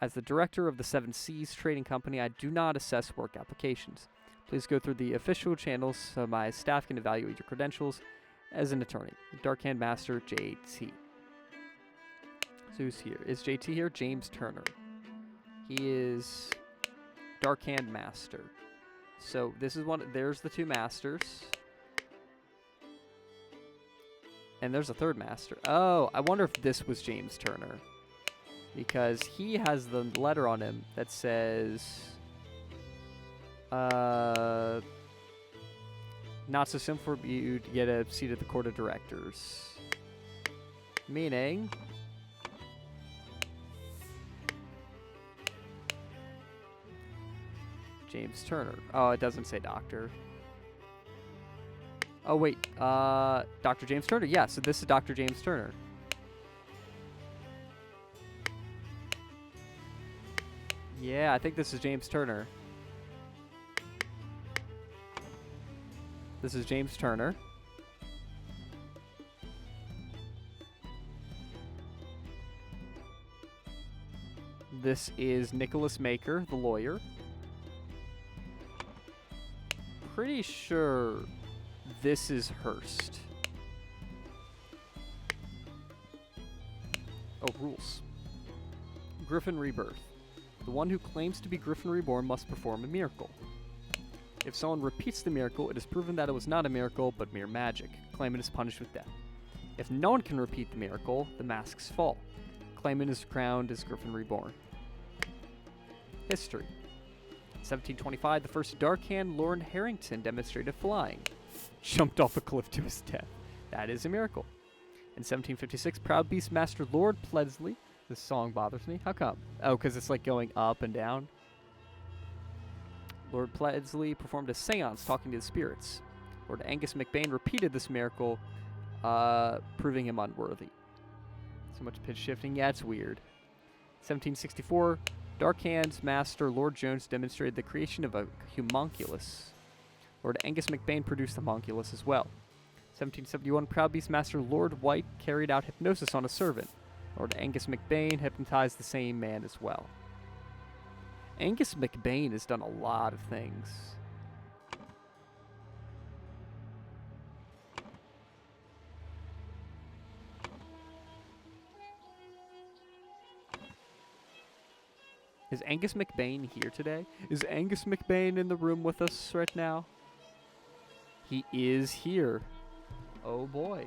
as the director of the Seven Seas Trading Company, I do not assess work applications. Please go through the official channels so my staff can evaluate your credentials as an attorney. Dark Hand Master JT. So who's here? Is JT here? James Turner. He is Dark Hand Master. So this is one. There's the two masters. And there's a third master. Oh, I wonder if this was James Turner. Because he has the letter on him that says... not so simple for you to get a seat at the court of directors. Meaning... James Turner. Oh, it doesn't say doctor. Oh, wait. Dr. James Turner. Yeah, so this is Dr. James Turner. Yeah, I think this is James Turner. This is James Turner. This is Nicholas Maker, the lawyer. Pretty sure this is Hurst. Oh, rules. Griffin Rebirth. The one who claims to be Griffin Reborn must perform a miracle. If someone repeats the miracle, it is proven that it was not a miracle, but mere magic. Claimant is punished with death. If no one can repeat the miracle, the masks fall. Claimant is crowned as Griffin Reborn. History. 1725, the first Dark Hand Lord Harrington demonstrated flying. Jumped off a cliff to his death. That is a miracle. In 1756, Proud Beast Master Lord Plesley. This song bothers me. How come? Oh, because it's like going up and down. Lord Plesley performed a seance talking to the spirits. Lord Angus McBain repeated this miracle, proving him unworthy. So much pitch shifting. Yeah, it's weird. 1764, Dark Hand's Master Lord Jones demonstrated the creation of a homunculus. Lord Angus McBain produced the homunculus as well. 1771, Proud Beast Master Lord White carried out hypnosis on a servant. Lord Angus McBain hypnotized the same man as well. Angus McBain has done a lot of things. Is Angus McBain here today? Is Angus McBain in the room with us right now? He is here. Oh boy.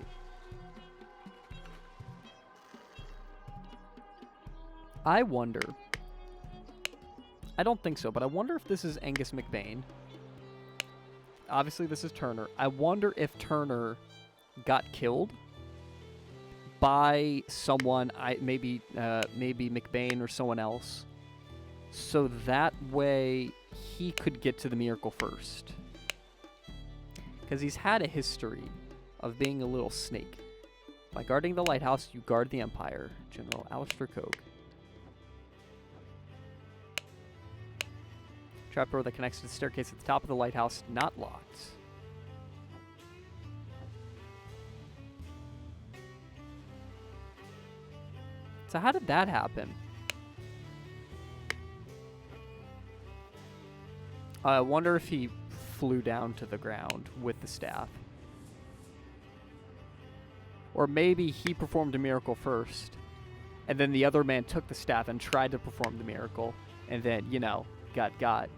I wonder. I don't think so, but I wonder if this is Angus McBain. Obviously, this is Turner. I wonder if Turner got killed by someone, maybe McBain or someone else, so that way he could get to the miracle first. Because he's had a history of being a little snake. By guarding the lighthouse, you guard the Empire. General Alistair Coke. Trapdoor that connects to the staircase at the top of the lighthouse, not locked. So how did that happen? I wonder if he flew down to the ground with the staff. Or maybe he performed a miracle first, and then the other man took the staff and tried to perform the miracle, and then, you know, got.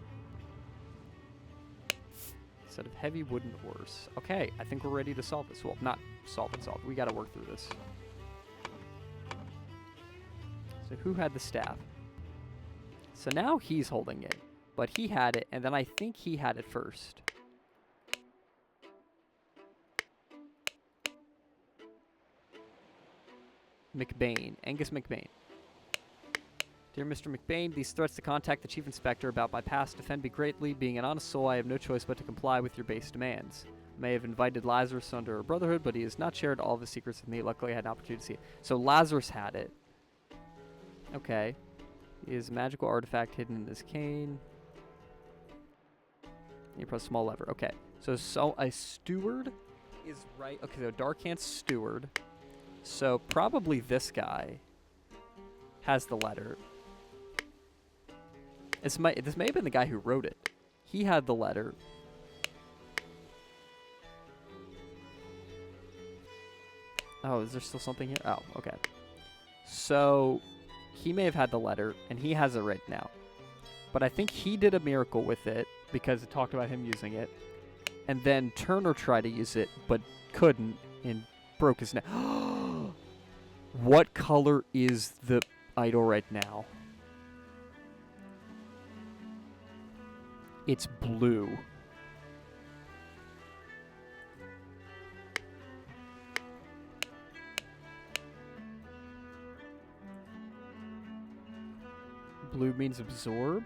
Set of heavy wooden oars. Okay, I think we're ready to solve this. Well, not solve it. We gotta work through this. So who had the staff? So now he's holding it. But he had it, and then I think he had it first. McBain. Angus McBain. Dear Mr. McBain, these threats to contact the Chief Inspector about my past offend me greatly. Being an honest soul, I have no choice but to comply with your base demands. I may have invited Lazarus under a brotherhood, but he has not shared all of his secrets with me. Luckily, I had an opportunity to see it. So Lazarus had it. Okay. He has a magical artifact hidden in his cane. You press small lever. Okay. So a steward is right. Okay, so Dark Hand's steward. So probably this guy has the letter. This may have been the guy who wrote it. He had the letter. Oh, is there still something here? Oh, okay. So he may have had the letter, and he has it right now. But I think he did a miracle with it because it talked about him using it. And then Turner tried to use it, but couldn't, and broke his neck. What color is the idol right now? It's blue. Blue means absorb?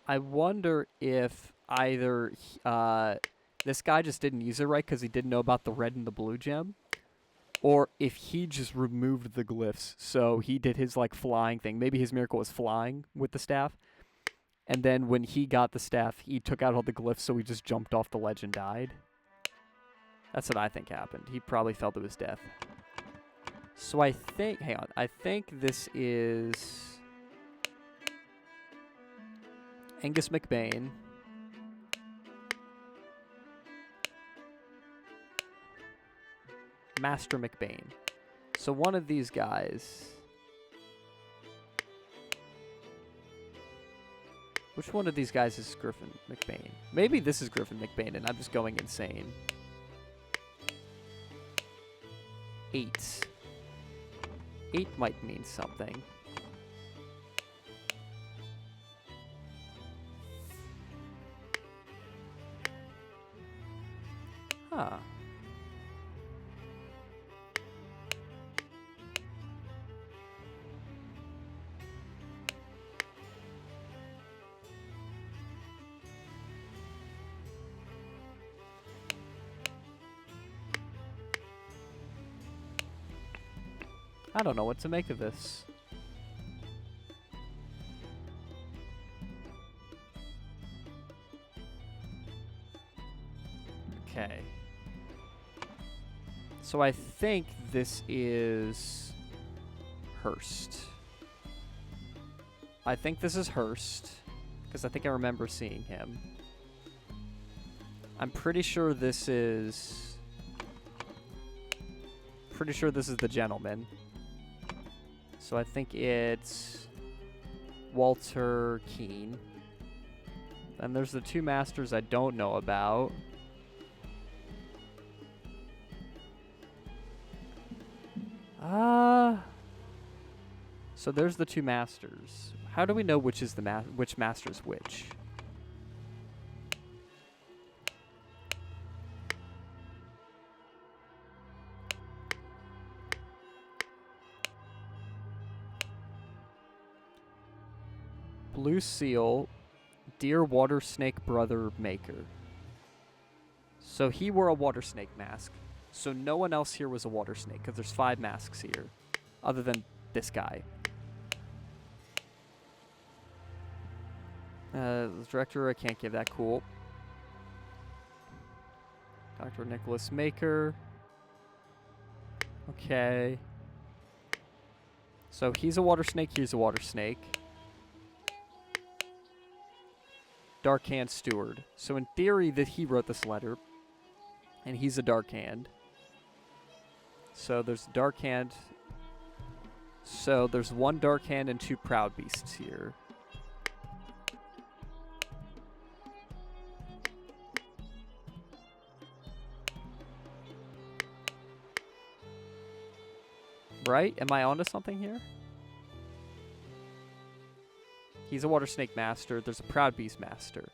I wonder if either this guy just didn't use it right because he didn't know about the red and the blue gem, or if he just removed the glyphs. So he did his like flying thing. Maybe his miracle was flying with the staff. And then when he got the staff, he took out all the glyphs, so he just jumped off the ledge and died. That's what I think happened. He probably fell to his death. So I think, hang on, I think this is Angus McBain. Master McBain. So one of these guys. Which one of these guys is Griffin McBain? Maybe this is Griffin McBain and I'm just going insane. 8. 8 might mean something. Huh. I don't know what to make of this. Okay. So I think this is Hurst. I think this is Hurst, because I think I remember seeing him. I'm pretty sure this is... Pretty sure this is the gentleman. So I think it's Walter Keene. And there's the 2 masters I don't know about. So there's the 2 masters. How do we know which is the which master's which? Blue Seal, Dear Water Snake Brother Maker. So he wore a water snake mask. So no one else here was a water snake, because there's 5 masks here, other than this guy. The director, I can't give that. Cool. Dr. Nicholas Maker. Okay. So he's a water snake, he's a water snake. Dark Hand Steward. So in theory that he wrote this letter, and he's a Dark Hand. So there's Dark Hand. So there's one Dark Hand and 2 Proud Beasts here. Right? Am I onto something here? He's a Water Snake Master. There's a Proud Beast Master.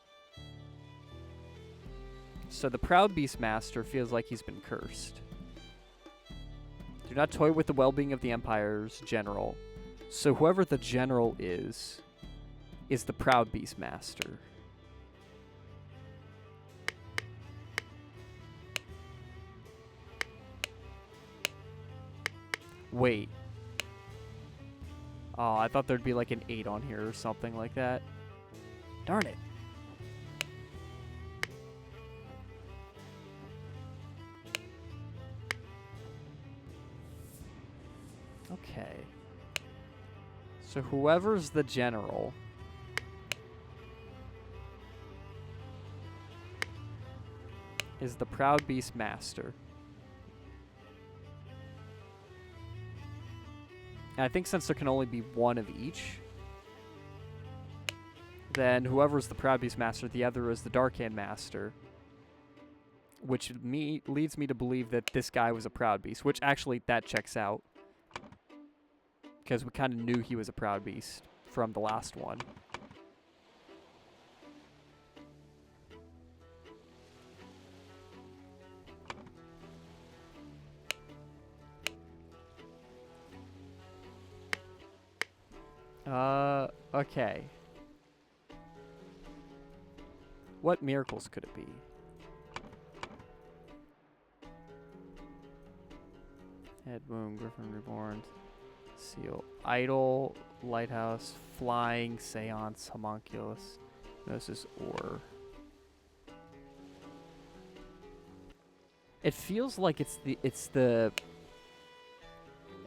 So the Proud Beast Master feels like he's been cursed. Do not toy with the well-being of the Empire's general. So whoever the general is the Proud Beast Master. Wait. Oh, I thought there'd be like an 8 on here or something like that. Darn it. Okay. So whoever's the general is the Proud Beast Master. And I think since there can only be one of each, then whoever's the Proud Beast Master, the other is the Dark Hand Master. Which leads me to believe that this guy was a Proud Beast, which actually that checks out. Because we kind of knew he was a Proud Beast from the last one. Okay. What miracles could it be? Head Wound, Griffin Reborn, Seal, Idol, Lighthouse, Flying, Seance, Homunculus, Gnosis, Ore. It feels like it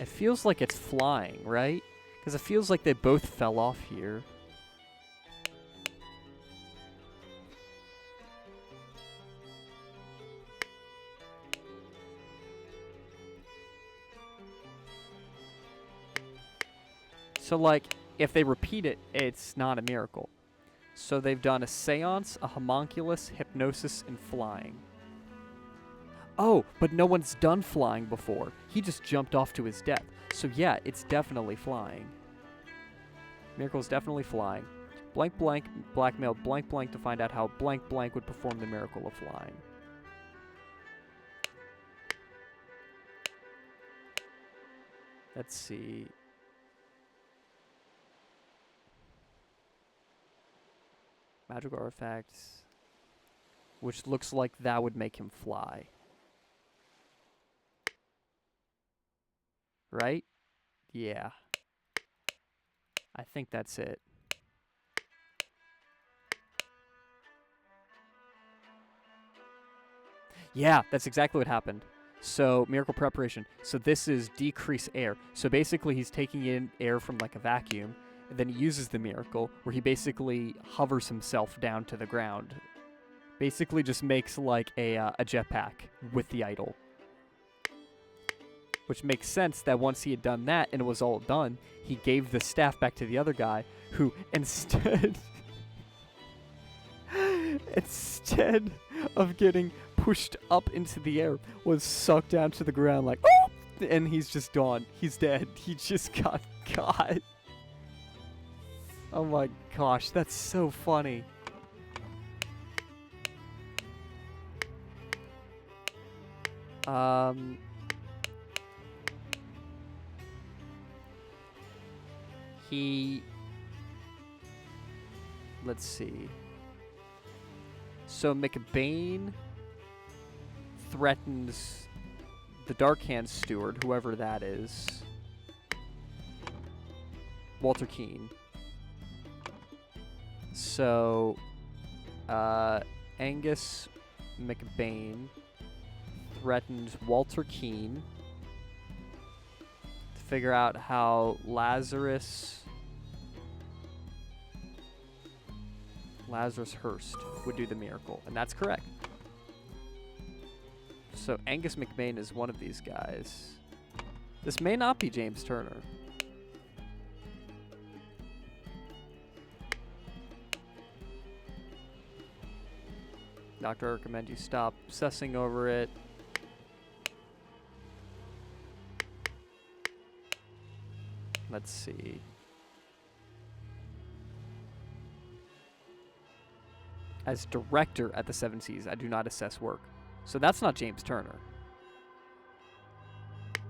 feels like it's flying, right? Because it feels like they both fell off here. So, like, if they repeat it, it's not a miracle. So they've done a Seance, a Homunculus, Hypnosis, and Flying. Oh, but no one's done flying before. He just jumped off to his death. So yeah, it's definitely flying. Miracle's definitely flying. Blank blank blackmailed blank blank to find out how blank blank would perform the miracle of flying. Let's see. Magical artifacts. Which looks like that would make him fly. Right? Yeah. I think that's it. Yeah, that's exactly what happened. So, miracle preparation. So this is decrease air. So basically he's taking in air from like a vacuum, and then he uses the miracle, where he basically hovers himself down to the ground. Basically just makes like a jetpack with the idol. Which makes sense that once he had done that and it was all done, he gave the staff back to the other guy, who instead of getting pushed up into the air, was sucked down to the ground like, oh! And he's just gone. He's dead. He just got caught. Oh my gosh, that's so funny. Let's see. So McBain threatens the Dark Hand Steward, whoever that is. Walter Keane. So, Angus McBain threatens Walter Keane to figure out how Lazarus Hurst would do the miracle, and that's correct. So Angus McBain is one of these guys. This may not be James Turner. Doctor, I recommend you stop obsessing over it. Let's see. As director at the Seven Seas, I do not assess work. So that's not James Turner.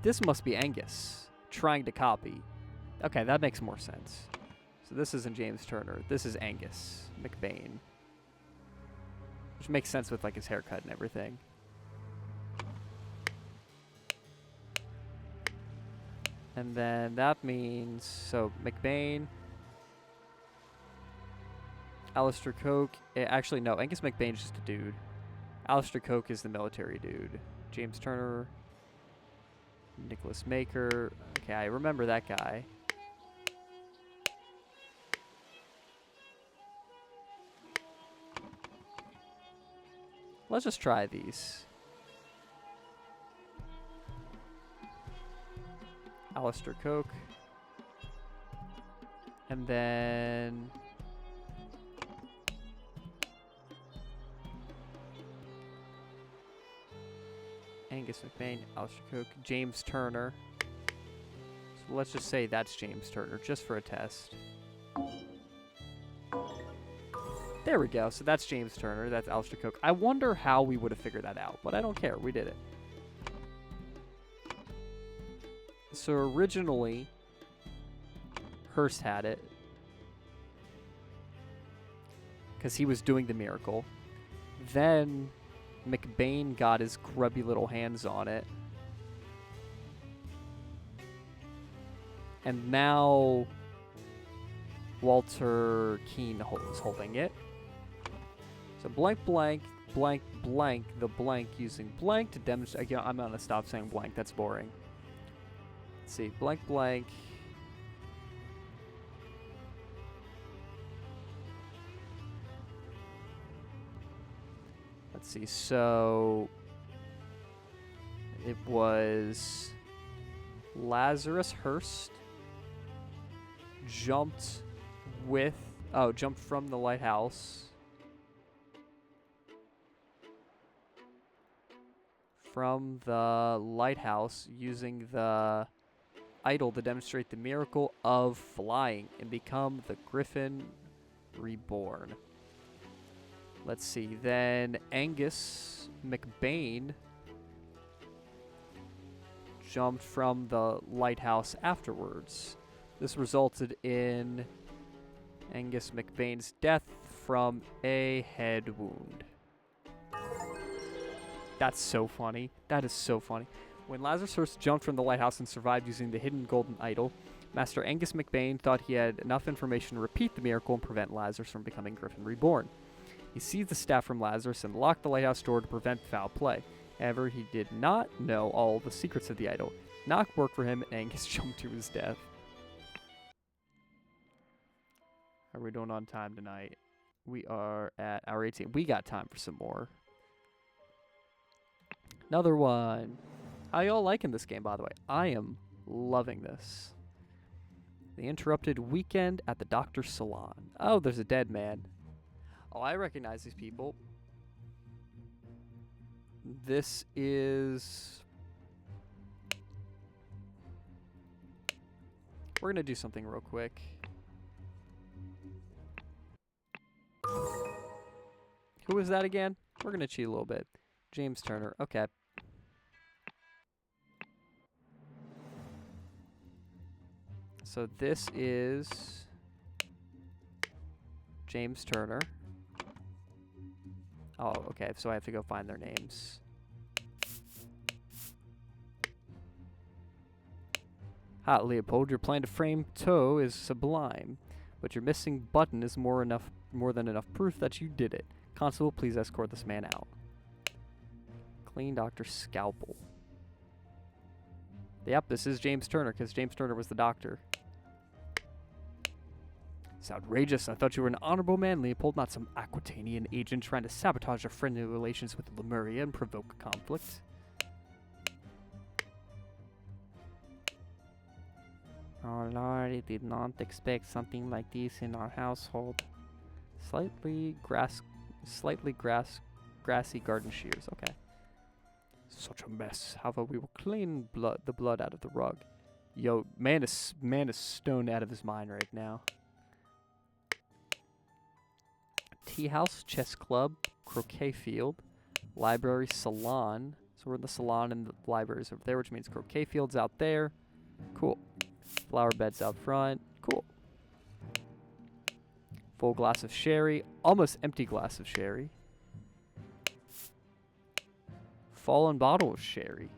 This must be Angus trying to copy. Okay, that makes more sense. So this isn't James Turner. This is Angus McBain. Which makes sense with like his haircut and everything. And then that means, so McBain, Alistair Coke. Actually, no, Angus McBain's just a dude. Alistair Coke is the military dude. James Turner, Nicholas Maker. Okay, I remember that guy. Let's just try these. Alistair Coke. And then Angus McBain, Alistair Coke, James Turner. So let's just say that's James Turner, just for a test. There we go. So that's James Turner. That's Alistair Coke. I wonder how we would have figured that out, but I don't care. We did it. So originally, Hearst had it because he was doing the miracle. Then McBain got his grubby little hands on it. And now Walter Keane is holding it. So blank, blank, blank, blank, the blank using blank to demonstrate. Again, I'm going to stop saying blank. That's boring. Let's see. Blank, blank. Let's see. So it was Lazarus Hearst jumped from the lighthouse. From the lighthouse using the idol to demonstrate the miracle of flying and become the Griffin reborn. Let's see. Then Angus McBain jumped from the lighthouse afterwards. This resulted in Angus McBain's death from a head wound. That's so funny. That is so funny. When Lazarus Hearst jumped from the lighthouse and survived using the hidden golden idol, Master Angus McBain thought he had enough information to repeat the miracle and prevent Lazarus from becoming Griffin reborn. He seized the staff from Lazarus and locked the lighthouse door to prevent foul play. However, he did not know all the secrets of the idol. Knock worked for him, and Angus jumped to his death. How are we doing on time tonight? We are at hour 18. We got time for some more. Another one. How y'all liking this game, by the way? I am loving this. The interrupted weekend at the doctor's salon. Oh, there's a dead man. Oh, I recognize these people. This is... We're going to do something real quick. Who is that again? We're going to cheat a little bit. James Turner. Okay. So this is James Turner. Oh, okay. So I have to go find their names. Ha, Leopold, your plan to frame Toe is sublime, but your missing button is more than enough proof that you did it. Constable, please escort this man out. Clean Dr. Scalpel. Yep, this is James Turner, because James Turner was the doctor. It's outrageous. I thought you were an honorable man, Leopold, not some Aquitanian agent trying to sabotage our friendly relations with Lemuria and provoke conflict. Oh Lord, I did not expect something like this in our household. Slightly grassy garden shears. Okay. Such a mess. However, we will clean the blood out of the rug. Yo, man is stoned out of his mind right now. Tea house, chess club, croquet field, library, salon. So we're in the salon and the library's over there, which means croquet field's out there. Cool. Flower beds out front. Cool. Full glass of sherry. Almost empty glass of sherry. Fallen bottle of sherry.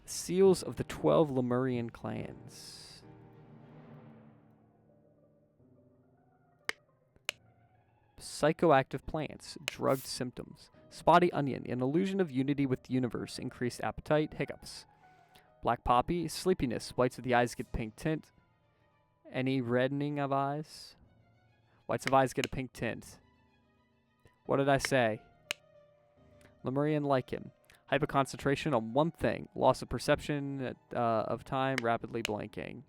Seals of the 12 Lemurian clans. Psychoactive plants. Drugged symptoms. Spotty onion. An illusion of unity with the universe. Increased appetite. Hiccups. Black poppy. Sleepiness. Whites of the eyes get pink tint. Any reddening of eyes? Whites of eyes get a pink tint. What did I say? Lemurian lichen. Hyperconcentration on one thing. Loss of perception of time. Rapidly blinking.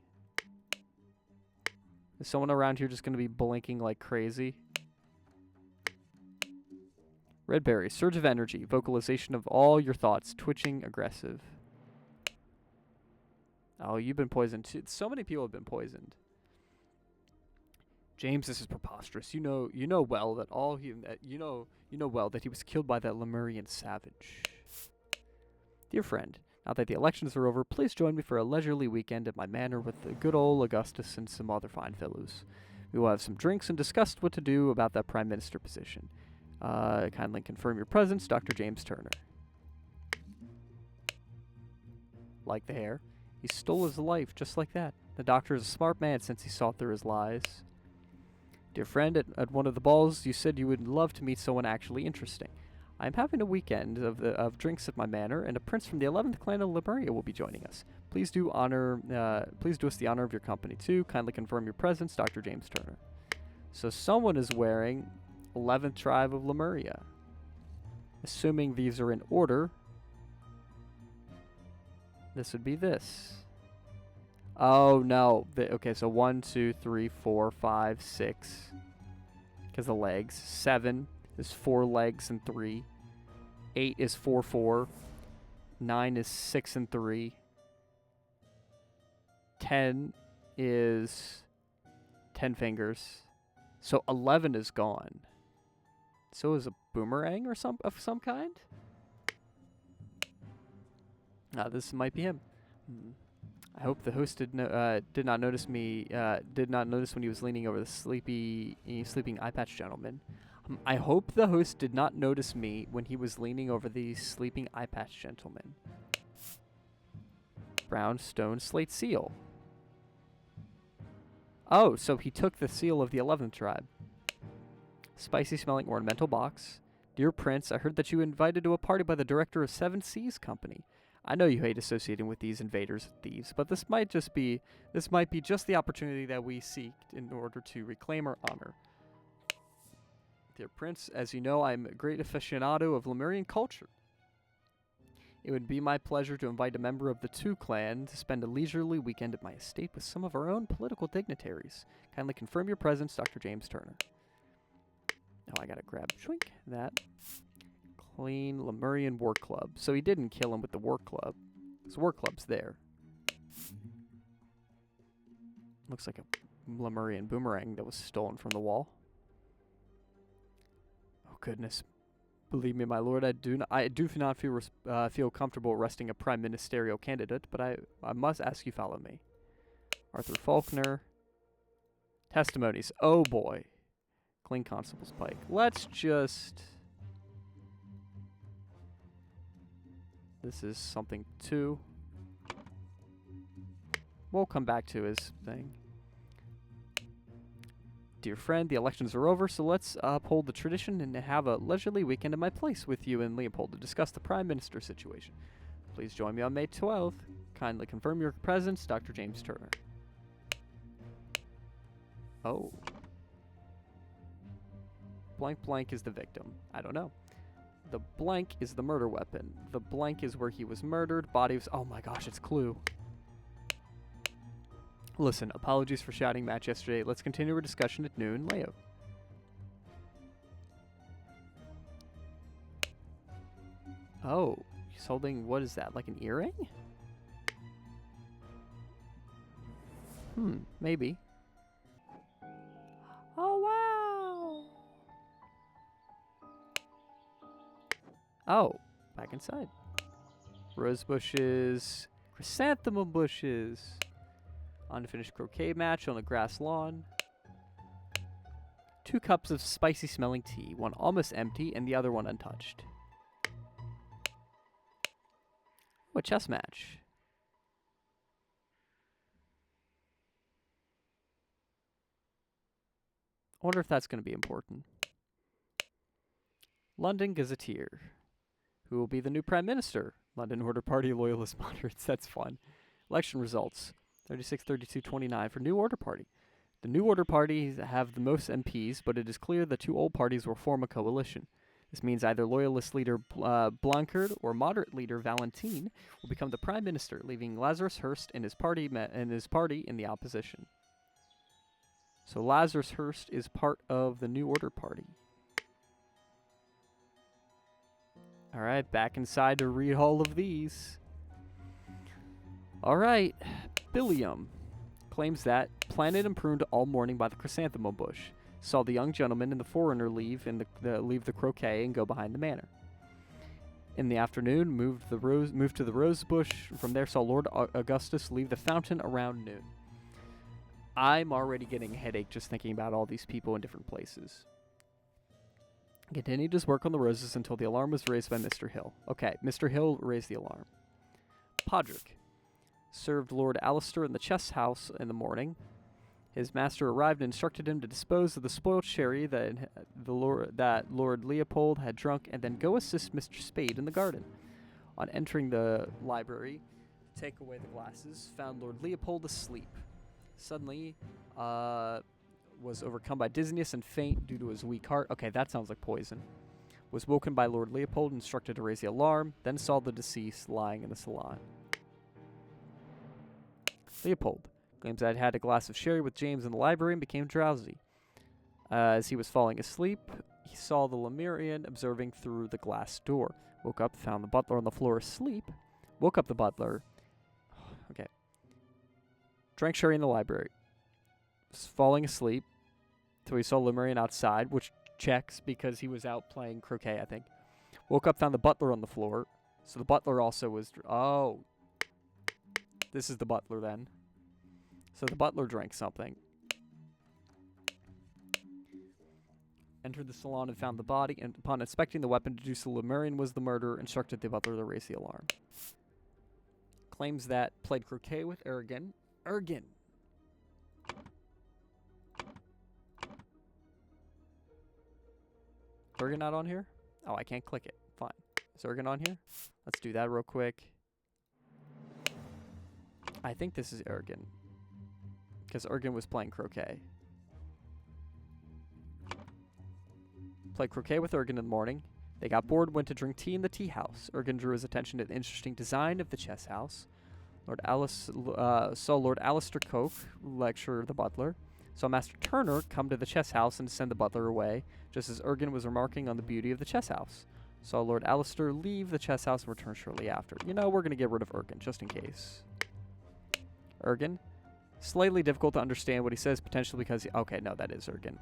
Is someone around here just going to be blinking like crazy? Red berry. Surge of energy. Vocalization of all your thoughts. Twitching. Aggressive. Oh, you've been poisoned too. So many people have been poisoned. James, this is preposterous. You know well that he was killed by that Lemurian savage. Dear friend, now that the elections are over, please join me for a leisurely weekend at my manor with the good old Augustus and some other fine fellows. We will have some drinks and discuss what to do about that prime minister position. Kindly confirm your presence, Dr. James Turner. Like the hair, he stole his life just like that. The doctor is a smart man since he saw through his lies. Dear friend, at one of the balls, you said you would love to meet someone actually interesting. I am having a weekend of drinks at my manor, and a prince from the 11th clan of Lemuria will be joining us. Please do us the honor of your company too. Kindly confirm your presence, Dr. James Turner. So someone is wearing 11th tribe of Lemuria. Assuming these are in order, this would be this. Oh, no. Okay, so 1, 2, 3, 4, 5, 6. Because the legs. 7 is 4 legs and 3. 8 is 4, 4. 9 is 6 and 3. 10 is 10 fingers. So 11 is gone. So is a boomerang or of some kind? This might be him. I hope the host did not notice me. Did not notice when he was leaning over the sleeping eye patch gentleman. I hope the host did not notice me when he was leaning over the sleeping eye patch gentleman. Brown stone slate seal. Oh, so he took the seal of the 11th tribe. Spicy smelling ornamental box. Dear Prince, I heard that you were invited to a party by the director of Seven Seas Company. I know you hate associating with these invaders and thieves, but this might be just the opportunity that we seek in order to reclaim our honor. Dear Prince, as you know, I am a great aficionado of Lemurian culture. It would be my pleasure to invite a member of the Two clan to spend a leisurely weekend at my estate with some of our own political dignitaries. Kindly confirm your presence, Dr. James Turner. Oh, I gotta grab that. Clean Lemurian War Club. So he didn't kill him with the War Club. His War Club's there. Looks like a Lemurian boomerang that was stolen from the wall. Oh goodness. Believe me, my lord, I do not feel comfortable arresting a prime ministerial candidate, but I must ask you follow me. Arthur Faulkner. Testimonies. Oh boy. Clean Constable's Pike. Let's just... This is something too. We'll come back to his thing. Dear friend, the elections are over, so let's uphold the tradition and have a leisurely weekend at my place with you and Leopold to discuss the Prime Minister situation. Please join me on May 12th. Kindly confirm your presence, Dr. James Turner. Oh. Blank blank is the victim. I don't know. The blank is the murder weapon. The blank is where he was murdered. Body was... Oh my gosh, it's Clue. Listen, apologies for shouting match yesterday. Let's continue our discussion at noon. Leo. Oh, he's holding, what is that, like an earring? Maybe. Oh, wow! Oh, back inside. Rose bushes, chrysanthemum bushes. Unfinished croquet match on the grass lawn. 2 cups of spicy smelling tea, one almost empty and the other one untouched. Oh, a chess match. I wonder if that's going to be important. London Gazetteer. Who will be the new Prime Minister? London Order Party Loyalist Moderates. That's fun. Election results. 36, 32, 29 for New Order Party. The New Order Party have the most MPs, but it is clear the 2 old parties will form a coalition. This means either Loyalist leader Blanchard or moderate leader Valentine will become the Prime Minister, leaving Lazarus Hurst and his party in the opposition. So Lazarus Hurst is part of the New Order Party. Alright, back inside to read all of these. Alright, Billiam claims that, planted and pruned all morning by the chrysanthemum bush, saw the young gentleman and the foreigner leave the croquet and go behind the manor. In the afternoon, moved to the rose bush. From there, saw Lord Augustus leave the fountain around noon. I'm already getting a headache just thinking about all these people in different places. Continued his work on the roses until the alarm was raised by Mr. Hill. Okay, Mr. Hill raised the alarm. Podrick served Lord Alistair in the chess house in the morning. His master arrived and instructed him to dispose of the spoiled sherry that Lord Leopold had drunk and then go assist Mr. Spade in the garden. On entering the library, take away the glasses, found Lord Leopold asleep. Suddenly, was overcome by dizziness and faint due to his weak heart. Okay, that sounds like poison. Was woken by Lord Leopold, instructed to raise the alarm, then saw the deceased lying in the salon. Leopold claims that had a glass of sherry with James in the library and became drowsy. As he was falling asleep, he saw the Lemurian observing through the glass door. Woke up, found the butler on the floor asleep. Woke up the butler. Okay. Drank sherry in the library. Was falling asleep. So he saw Lemurian outside, which checks because he was out playing croquet, I think. Woke up, found the butler on the floor. So the butler also was... Oh. This is the butler then. So the butler drank something. Entered the salon and found the body, and upon inspecting the weapon deduced the Lemurian was the murderer, instructed the butler to raise the alarm. Claims that played croquet with Ergen. Ergen! Ergen not on here? Oh, I can't click it. Fine. Is Ergen on here? Let's do that real quick. I think this is Ergen. Because Ergen was playing croquet. Played croquet with Ergen in the morning. They got bored, went to drink tea in the tea house. Ergen drew his attention to the interesting design of the chess house. Saw Lord Alistair Coke lecture the butler. Saw Master Turner come to the chess house and send the butler away, just as Ergen was remarking on the beauty of the chess house. Saw Lord Alistair leave the chess house and return shortly after. You know, we're going to get rid of Ergen, just in case. Ergen. Slightly difficult to understand what he says, potentially because... Okay, no, that is Ergen.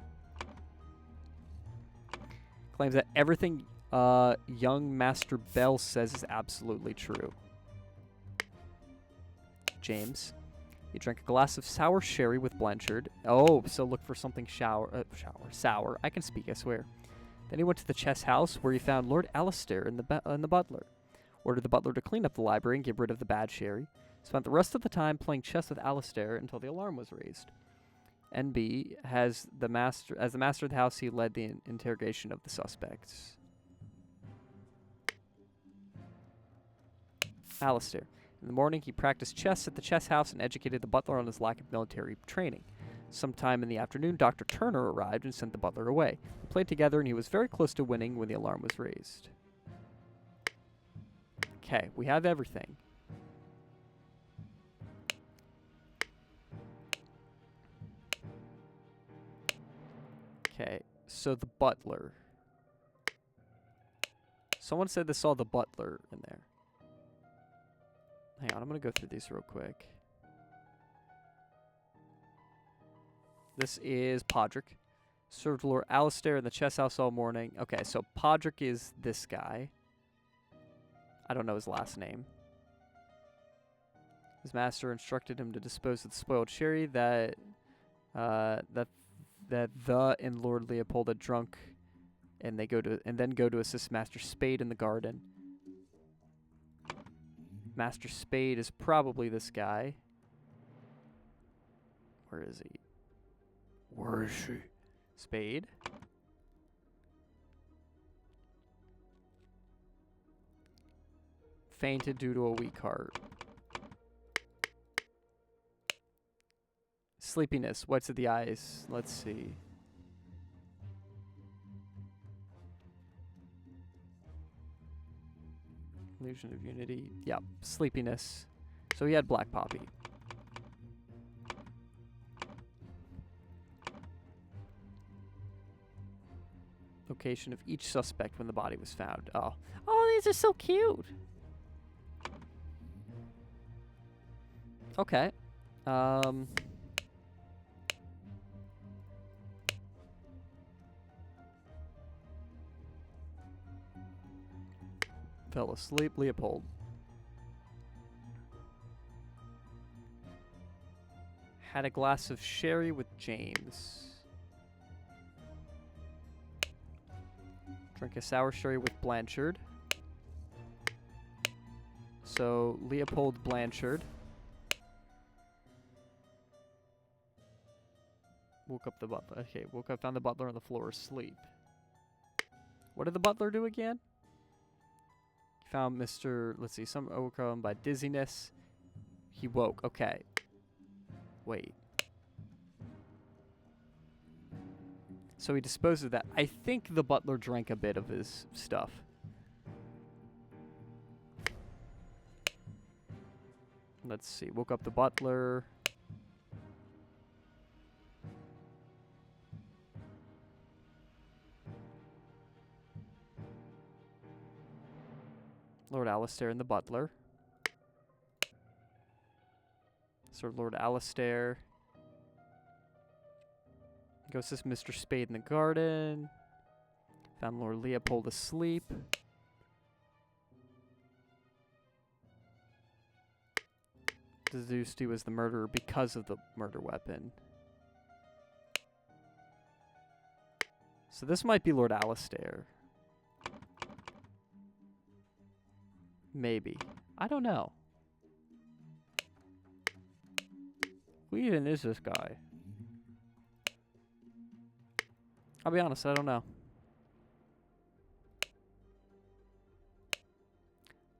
Claims that everything young Master Bell says is absolutely true. James. He drank a glass of sour sherry with Blanchard. Oh, so look for something sour. I can speak, I swear. Then he went to the chess house where he found Lord Alistair and the butler. Ordered the butler to clean up the library and get rid of the bad sherry. Spent the rest of the time playing chess with Alistair until the alarm was raised. NB as the master of the house, he led the interrogation of the suspects. Alistair. In the morning, he practiced chess at the chess house and educated the butler on his lack of military training. Sometime in the afternoon, Dr. Turner arrived and sent the butler away. They played together, and he was very close to winning when the alarm was raised. Okay, we have everything. Okay, so the butler. Someone said they saw the butler in there. Hang on, I'm gonna go through these real quick. This is Podrick. Served Lord Alistair in the chess house all morning. Okay, so Podrick is this guy. I don't know his last name. His master instructed him to dispose of the spoiled sherry that the and Lord Leopold had drunk, and then go to assist Master Spade in the garden. Master Spade is probably this guy. Where is he? Where is she? Spade. Fainted due to a weak heart. Sleepiness. Whites of the eyes. Let's see. Illusion of unity. Yep. Sleepiness. So he had black poppy. Location of each suspect when the body was found. Oh. Oh, these are so cute. Okay. Fell asleep, Leopold. Had a glass of sherry with James. Drank a sour sherry with Blanchard. So, Leopold Blanchard. Woke up the butler. Okay, woke up, found the butler on the floor asleep. What did the butler do again? Found Mr. Let's see, some overcome by dizziness. He woke. Okay. Wait. So he disposed of that. I think the butler drank a bit of his stuff. Let's see. Woke up the butler. Lord Alistair and the butler. So Lord Alistair goes to Mr. Spade in the garden. Found Lord Leopold asleep. Deduced he was the murderer because of the murder weapon. So this might be Lord Alistair. Maybe. I don't know. Who even is this guy? I'll be honest, I don't know.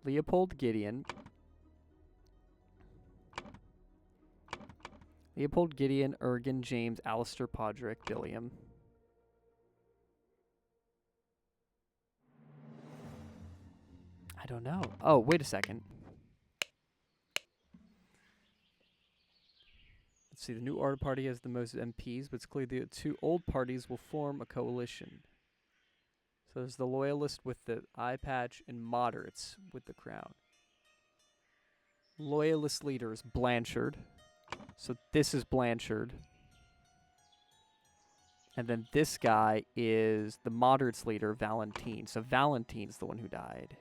Leopold Gideon. Leopold Gideon, Ergen, James, Alistair, Podrick, Billiam. I don't know. Oh, wait a second. Let's see, the new art party has the most MPs, but it's clear the two old parties will form a coalition. So there's the loyalists with the eye patch and moderates with the crown. Loyalist leader is Blanchard. So this is Blanchard. And then this guy is the moderates leader, Valentine. So Valentine's the one who died.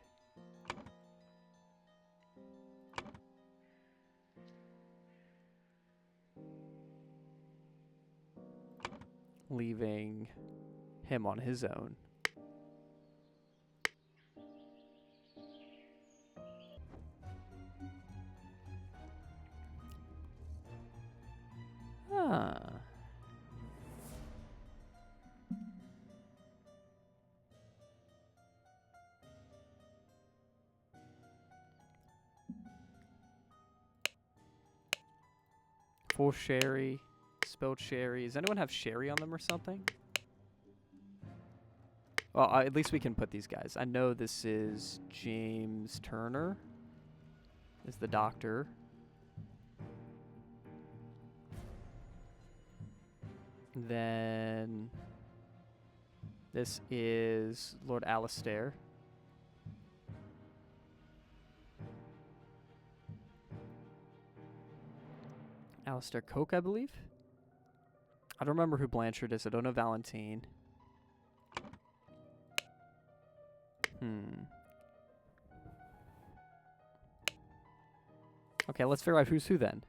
Leaving him on his own. Ah. Full sherry. Spelled sherry. Does anyone have sherry on them or something? Well, at least we can put these guys. I know this is James Turner. Is the doctor. Then this is Lord Alistair. Alistair Coke, I believe. I don't remember who Blanchard is. I don't know Valentine. Okay, let's figure out who's who then.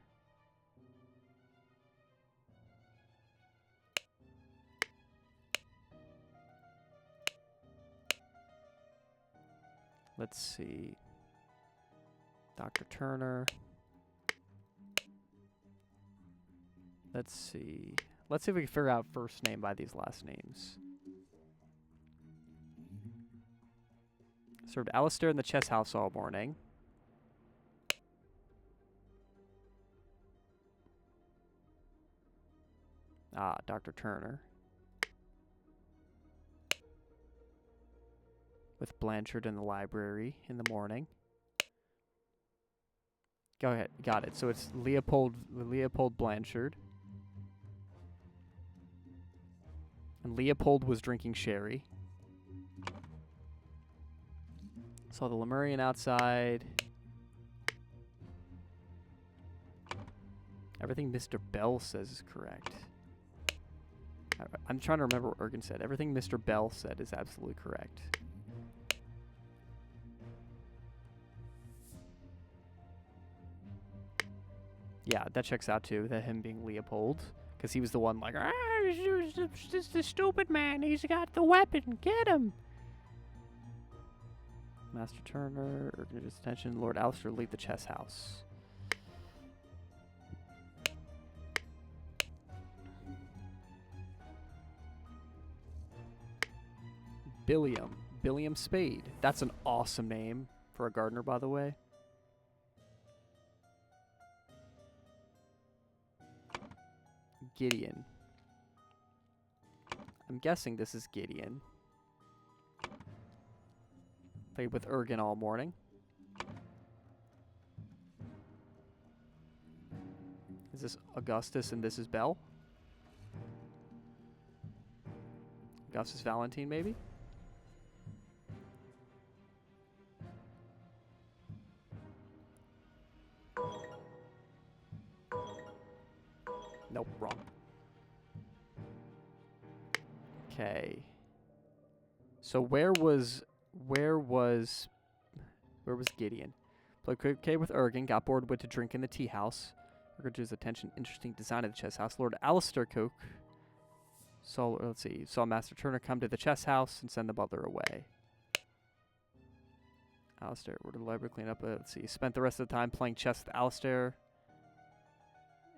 Let's see. Dr. Turner. Let's see. Let's see if we can figure out first name by these last names. Served Alistair in the chess house all morning. Ah, Dr. Turner. With Blanchard in the library in the morning. Go ahead. Got it. So it's Leopold Blanchard. And Leopold was drinking sherry. Saw the Lemurian outside. Everything Mr. Bell says is correct. I'm trying to remember what Ergen said. Everything Mr. Bell said is absolutely correct. Yeah, that checks out too, that him being Leopold. Because he was the one like, this the stupid man, he's got the weapon, get him! Master Turner, Ergen's attention, Lord Alistair, leave the chess house. Billiam Spade. That's an awesome name for a gardener, by the way. Gideon. I'm guessing this is Gideon. Played with Ergen all morning. Is this Augustus and this is Bell? Augustus Valentine, maybe? Nope, wrong. Okay. So where was Gideon? Played cricket with Ergen, got bored, went to drink in the tea house. Ergen drew his attention, interesting design of the chess house. Lord Alistair Coke saw Master Turner come to the chess house and send the butler away. Alistair ordered the library clean up. Let's see. Spent the rest of the time playing chess with Alistair.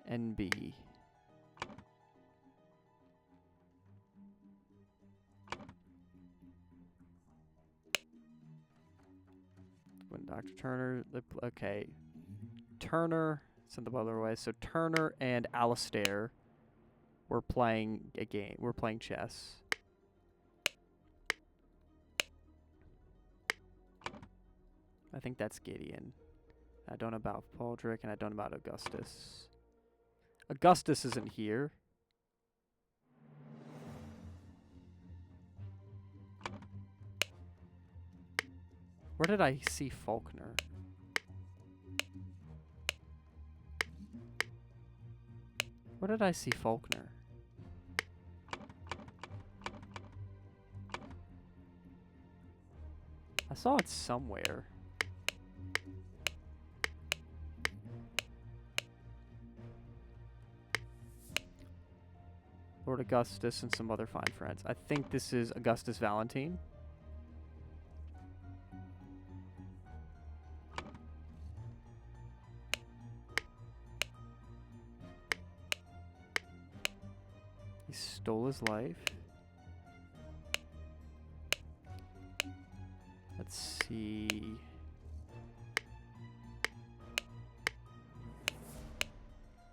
NB. When Dr. Turner, okay. Turner sent the butler away. So Turner and Alistair were playing a game. We're playing chess. I think that's Gideon. I don't know about Baldric, and I don't know about Augustus. Augustus isn't here. Where did I see Faulkner? Where did I see Faulkner? I saw it somewhere. Lord Augustus and some other fine friends. I think this is Augustus Valentine. He stole his life. Let's see.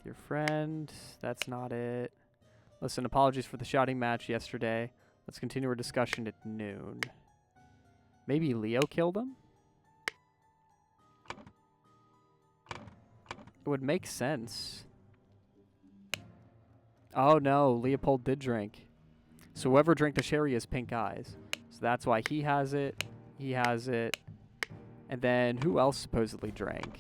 Dear friend, that's not it. Listen, apologies for the shouting match yesterday. Let's continue our discussion at noon. Maybe Leo killed him? It would make sense. Oh no, Leopold did drink. So whoever drank the sherry has pink eyes. So that's why he has it. He has it. And then who else supposedly drank?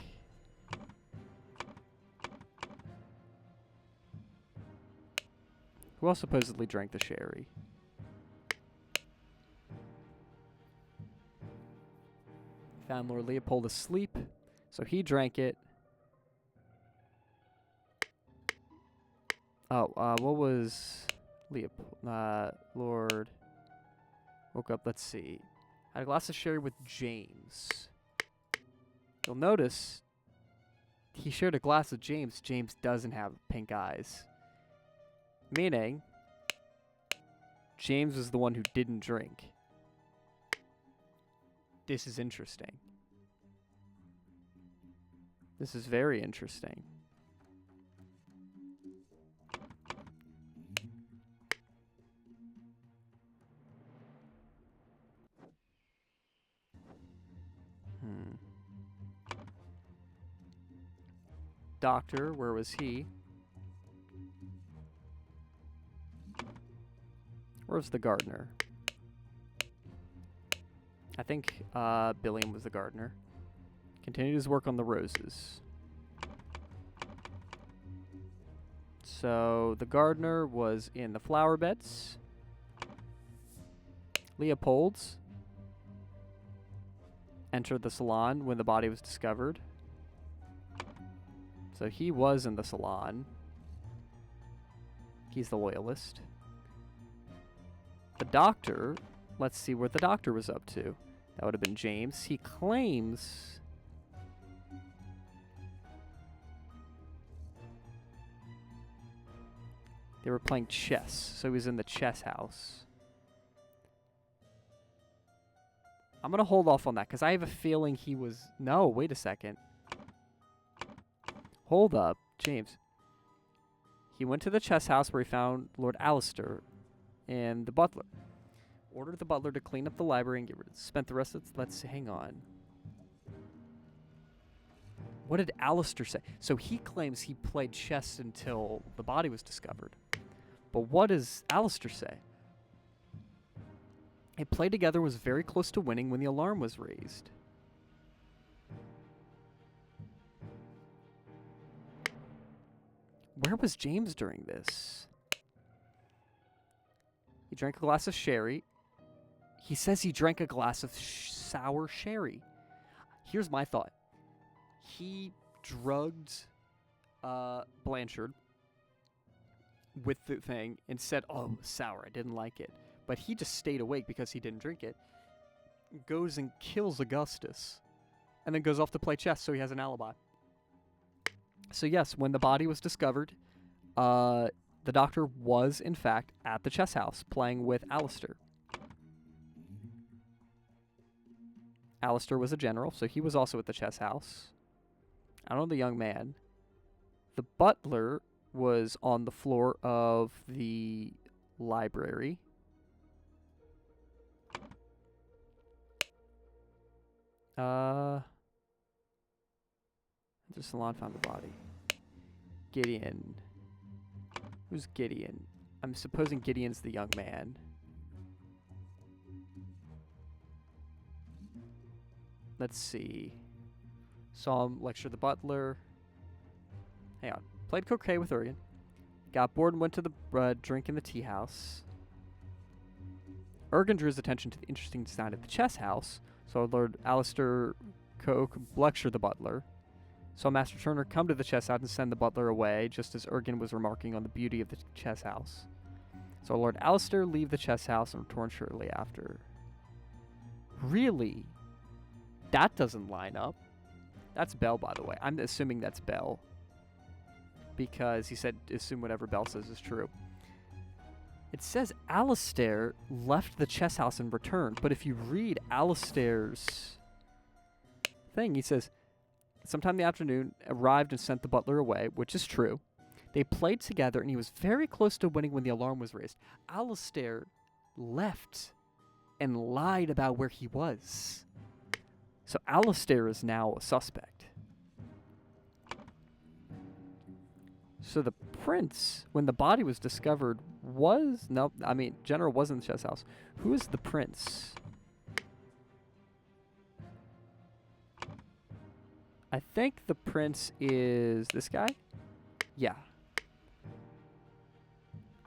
Who else supposedly drank the sherry? Found Lord Leopold asleep, so he drank it. Oh, what was Leopold? Lord woke up, let's see. Had a glass of sherry with James. You'll notice he shared a glass with James. James doesn't have pink eyes. Meaning, James was the one who didn't drink. This is interesting. This is very interesting. Doctor, where was he? Where's the gardener? I think Billiam was the gardener. Continued his work on the roses. So the gardener was in the flower beds. Leopold's entered the salon when the body was discovered. So he was in the salon. He's the loyalist. The doctor, let's see what the doctor was up to. That would have been James. He claims they were playing chess, so he was in the chess house. I'm going to hold off on that because I have a feeling he was... No, wait a second. Hold up, James. He went to the chess house where he found Lord Alistair and the butler. Ordered the butler to clean up the library and get rid of it. Spent the rest of... Let's hang on. What did Alistair say? So he claims he played chess until the body was discovered. But what does Alistair say? It played together, was very close to winning when the alarm was raised. Where was James during this? He drank a glass of sherry. He says he drank a glass of sour sherry. Here's my thought. He drugged Blanchard with the thing and said, oh, it was sour, I didn't like it. But he just stayed awake because he didn't drink it. Goes and kills Augustus. And then goes off to play chess so he has an alibi. So yes, when the body was discovered, the doctor was, in fact, at the chess house playing with Alistair. Alistair was a general, so he was also at the chess house. I don't know the young man. The butler was on the floor of the library. The salon found the body. Gideon. Who's Gideon? I'm supposing Gideon's the young man. Let's see. Saw him lecture the butler. Hang on. Played croquet with Urian. Got bored and went to the drink in the tea house. Ergen drew his attention to the interesting design of the chess house. So Lord Alistair Coke lectured the butler. Saw Master Turner come to the chess house and send the butler away, just as Ergen was remarking on the beauty of the chess house. So Lord Alistair leave the chess house and return shortly after. Really? That doesn't line up. That's Bell, by the way. I'm assuming that's Bell. Because he said, assume whatever Bell says is true. It says Alistair left the chess house and returned. But if you read Alistair's thing, he says, sometime in the afternoon, arrived and sent the butler away, which is true. They played together, and he was very close to winning when the alarm was raised. Alistair left and lied about where he was. So Alistair is now a suspect. So the prince, when the body was discovered, was... No, I mean, General was in the chess house. Who is the prince? I think the prince is this guy? Yeah.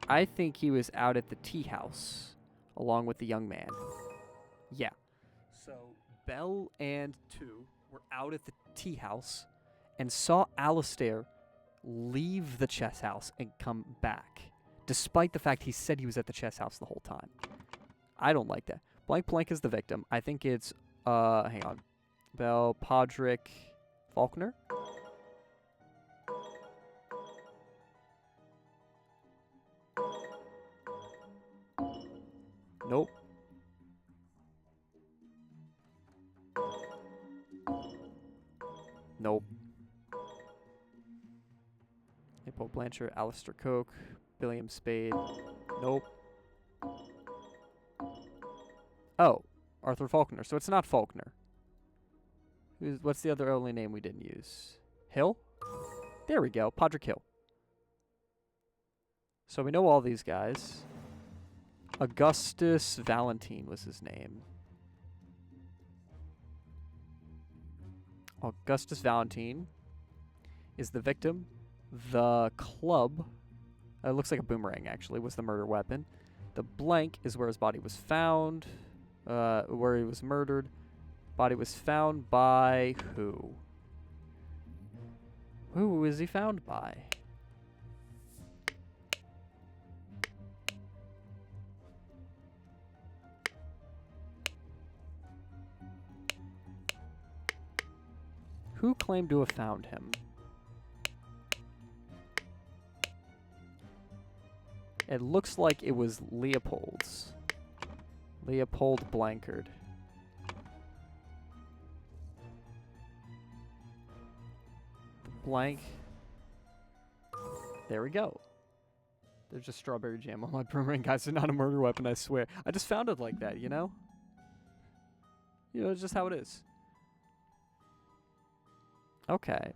I think he was out at the tea house along with the young man. Yeah. So Bell and Two were out at the tea house and saw Alistair leave the chess house and come back, despite the fact he said he was at the chess house the whole time. I don't like that. Blank is the victim. I think it's, hang on. Bell, Podrick, Faulkner? Nope. Nope. Paul Blanchard, Alistair Coke, William Spade. Nope. Oh, Arthur Faulkner. So it's not Faulkner. What's the other only name we didn't use? Hill? There we go. Podrick Hill. So we know all these guys. Augustus Valentine was his name. Augustus Valentine is the victim. The club, it looks like a boomerang actually, was the murder weapon. The blank is where his body was found, where he was murdered. Body was found by who? Who is he found by? Who claimed to have found him? It looks like it was Leopold's. Leopold Blankard. The blank. There we go. There's just strawberry jam on my boomerang, guys. It's not a murder weapon, I swear. I just found it like that, you know? You know, it's just how it is. Okay.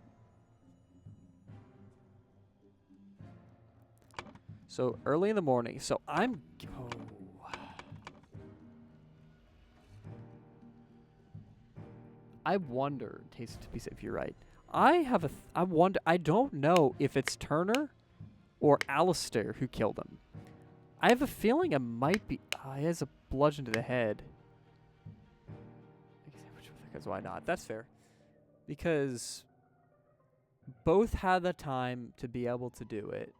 So early in the morning. So I'm. Oh. I wonder, Taste to be safe, you're right. I wonder. I don't know if it's Turner or Alistair who killed him. I have a feeling it might be. He has a bludgeon to the head. Because why not? That's fair. Because both had the time to be able to do it.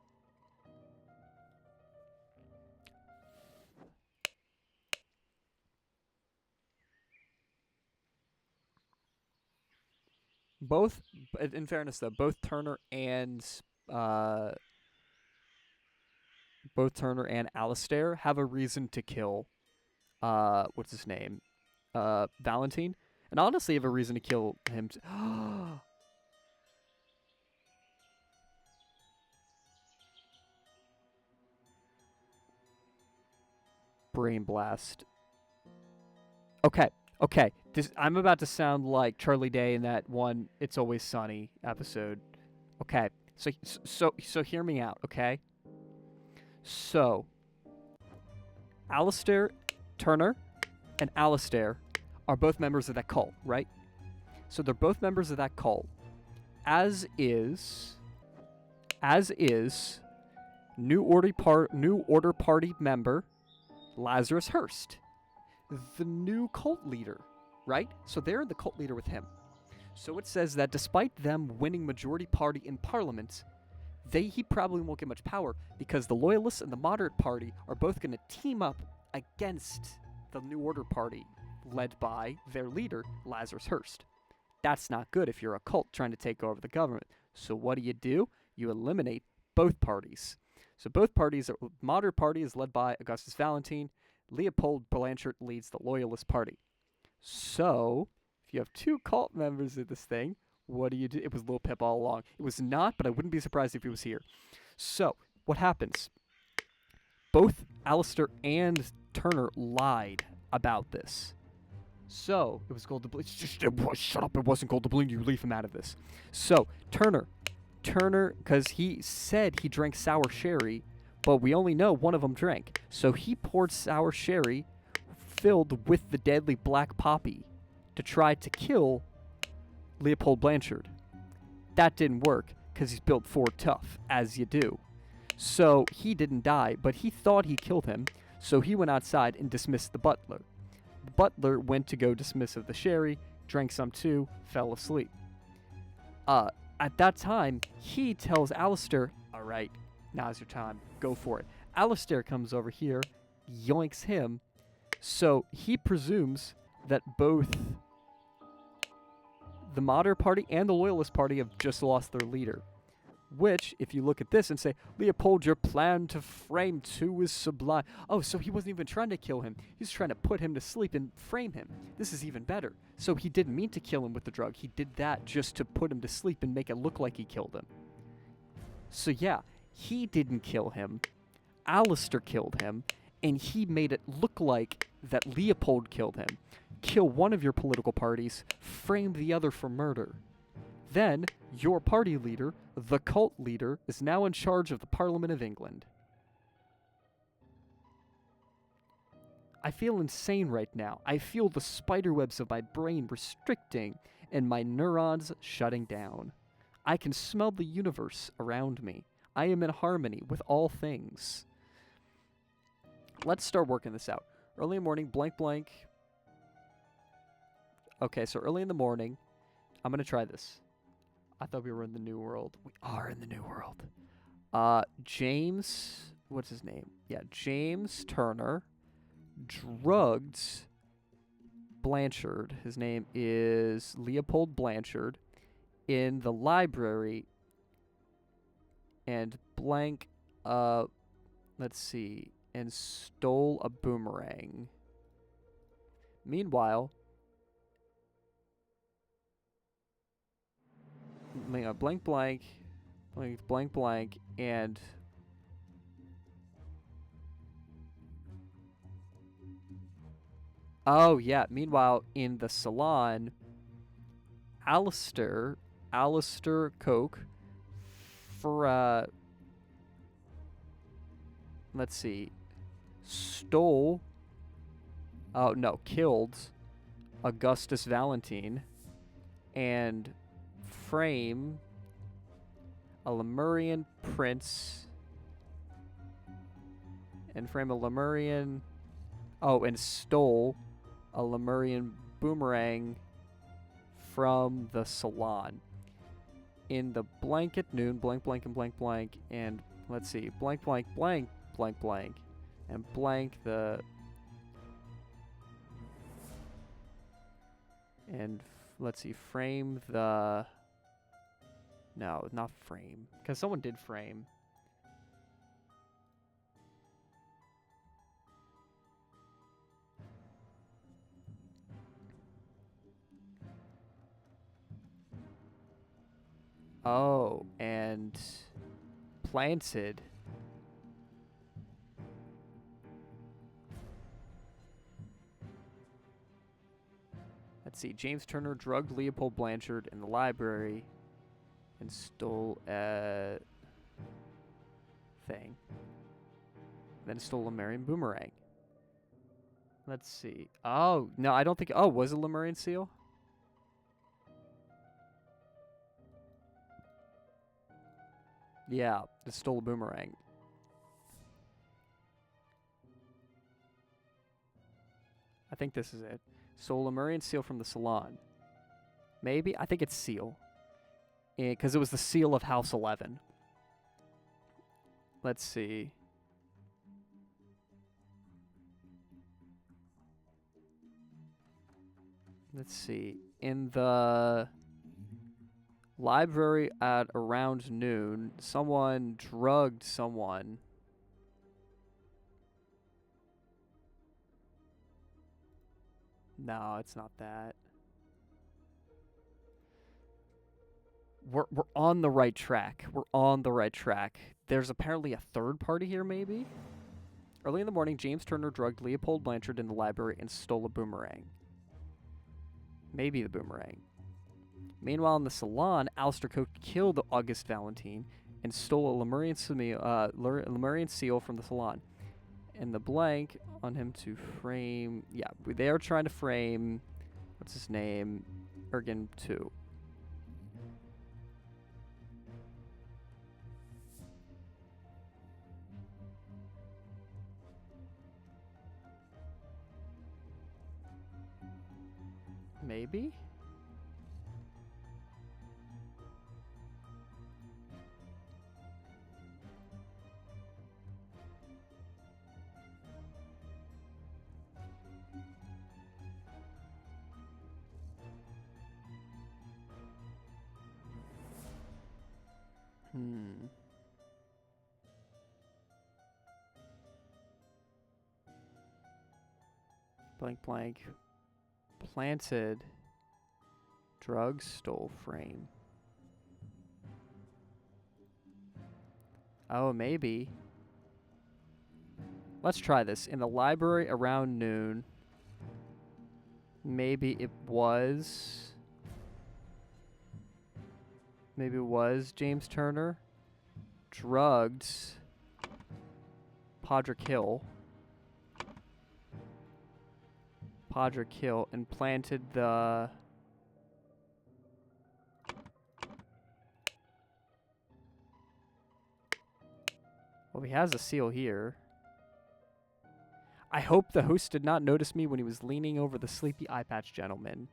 Both, in fairness though, both Turner and Alistair have a reason to kill what's his name? Valentine. And honestly have a reason to kill him. Brain blast. Okay. I'm about to sound like Charlie Day in that one It's Always Sunny episode. Okay. So hear me out, okay? So Alistair Turner and Alistair are both members of that cult, right? So they're both members of that cult. As is New Order Party member Lazarus Hearst, the new cult leader, right? So they're the cult leader with him. So it says that despite them winning majority party in Parliament, he probably won't get much power because the Loyalists and the Moderate Party are both going to team up against the New Order Party, led by their leader, Lazarus Hearst. That's not good if you're a cult trying to take over the government. So what do? You eliminate both parties. So both parties, Moderate Party is led by Augustus Valentine. Leopold Blanchard leads the Loyalist Party. So, if you have two cult members of this thing, what do? It was Lil Pip all along. It was not, but I wouldn't be surprised if he was here. So, what happens? Both Alistair and Turner lied about this. So, it was gold doubling. Shut up, it wasn't gold doubling. You leave him out of this. So, Turner, because he said he drank sour sherry, but we only know one of them drank. So he poured sour sherry filled with the deadly black poppy to try to kill Leopold Blanchard. That didn't work because he's built Ford tough, as you do. So he didn't die, but he thought he killed him. So he went outside and dismissed the butler. The butler went to go dismiss of the sherry, drank some too, fell asleep. At that time, he tells Alistair, all right, now's your time, go for it. Alistair comes over here, yoinks him, so he presumes that both the Modder Party and the Loyalist Party have just lost their leader. Which, if you look at this and say, Leopold, your plan to frame two is sublime. Oh, so he wasn't even trying to kill him. He was trying to put him to sleep and frame him. This is even better. So he didn't mean to kill him with the drug. He did that just to put him to sleep and make it look like he killed him. So yeah, he didn't kill him. Alistair killed him, and he made it look like that Leopold killed him. Kill one of your political parties, frame the other for murder. Then, your party leader, the cult leader, is now in charge of the Parliament of England. I feel insane right now. I feel the spiderwebs of my brain restricting and my neurons shutting down. I can smell the universe around me. I am in harmony with all things. Let's start working this out. Early in the morning, blank blank. Okay, so early in the morning, I'm going to try this. I thought we were in the New World. We are in the New World. James, what's his name? Yeah, James Turner drugged Blanchard. His name is Leopold Blanchard in the library. And blank, let's see, and stole a boomerang. Meanwhile, blank, blank, blank, blank, blank, and oh yeah. Meanwhile, in the salon, Alistair Coke, for let's see, stole. Oh no, killed Augustus Valentine, and frame a Lemurian prince, and frame a Lemurian. Oh, and stole a Lemurian boomerang from the salon. In the blank at noon, blank, blank, and blank, blank, and let's see, blank, blank, blank, blank, blank, and blank the. And let's see, frame the. No, not frame. Because someone did frame. Oh, and planted. Let's see, James Turner drugged Leopold Blanchard in the library and stole a thing. Then stole a Lemurian boomerang. Let's see. Oh, no, I don't think. Oh, was it a Lemurian seal? Yeah, it stole a boomerang. I think this is it. Stole a Lemurian seal from the salon. Maybe? I think it's seal. Because it was the seal of House 11. Let's see. Let's see. In the library at around noon, someone drugged someone. No, it's not that. We're on the right track. We're on the right track. There's apparently a third party here, maybe? Early in the morning, James Turner drugged Leopold Blanchard in the library and stole a boomerang. Maybe the boomerang. Meanwhile, in the salon, Alistair Coke killed August Valentine and stole a Lemurian seal from the salon. And the blank on him to frame. Yeah, they are trying to frame. What's his name? Ergen 2. Maybe? Hmm. Blank blank. Planted. Drug stole frame. Oh, maybe. Let's try this. In the library around noon. Maybe it was... Maybe it was James Turner. Drugged Podrick Hill. Podrick Hill and planted the... Well, he has a seal here. I hope the host did not notice me when he was leaning over the sleepy eye patch gentleman.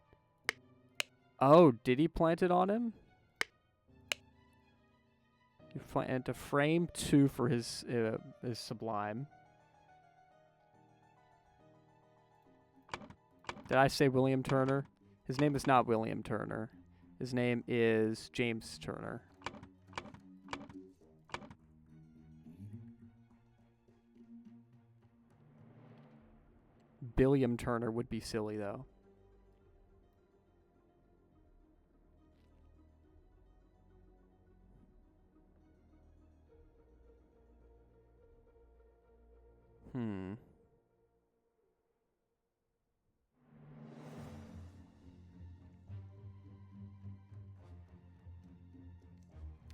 Oh, did he plant it on him? He planted a frame 2 for his sublime. Did I say William Turner? His name is not William Turner. His name is James Turner. Billiam Turner would be silly, though.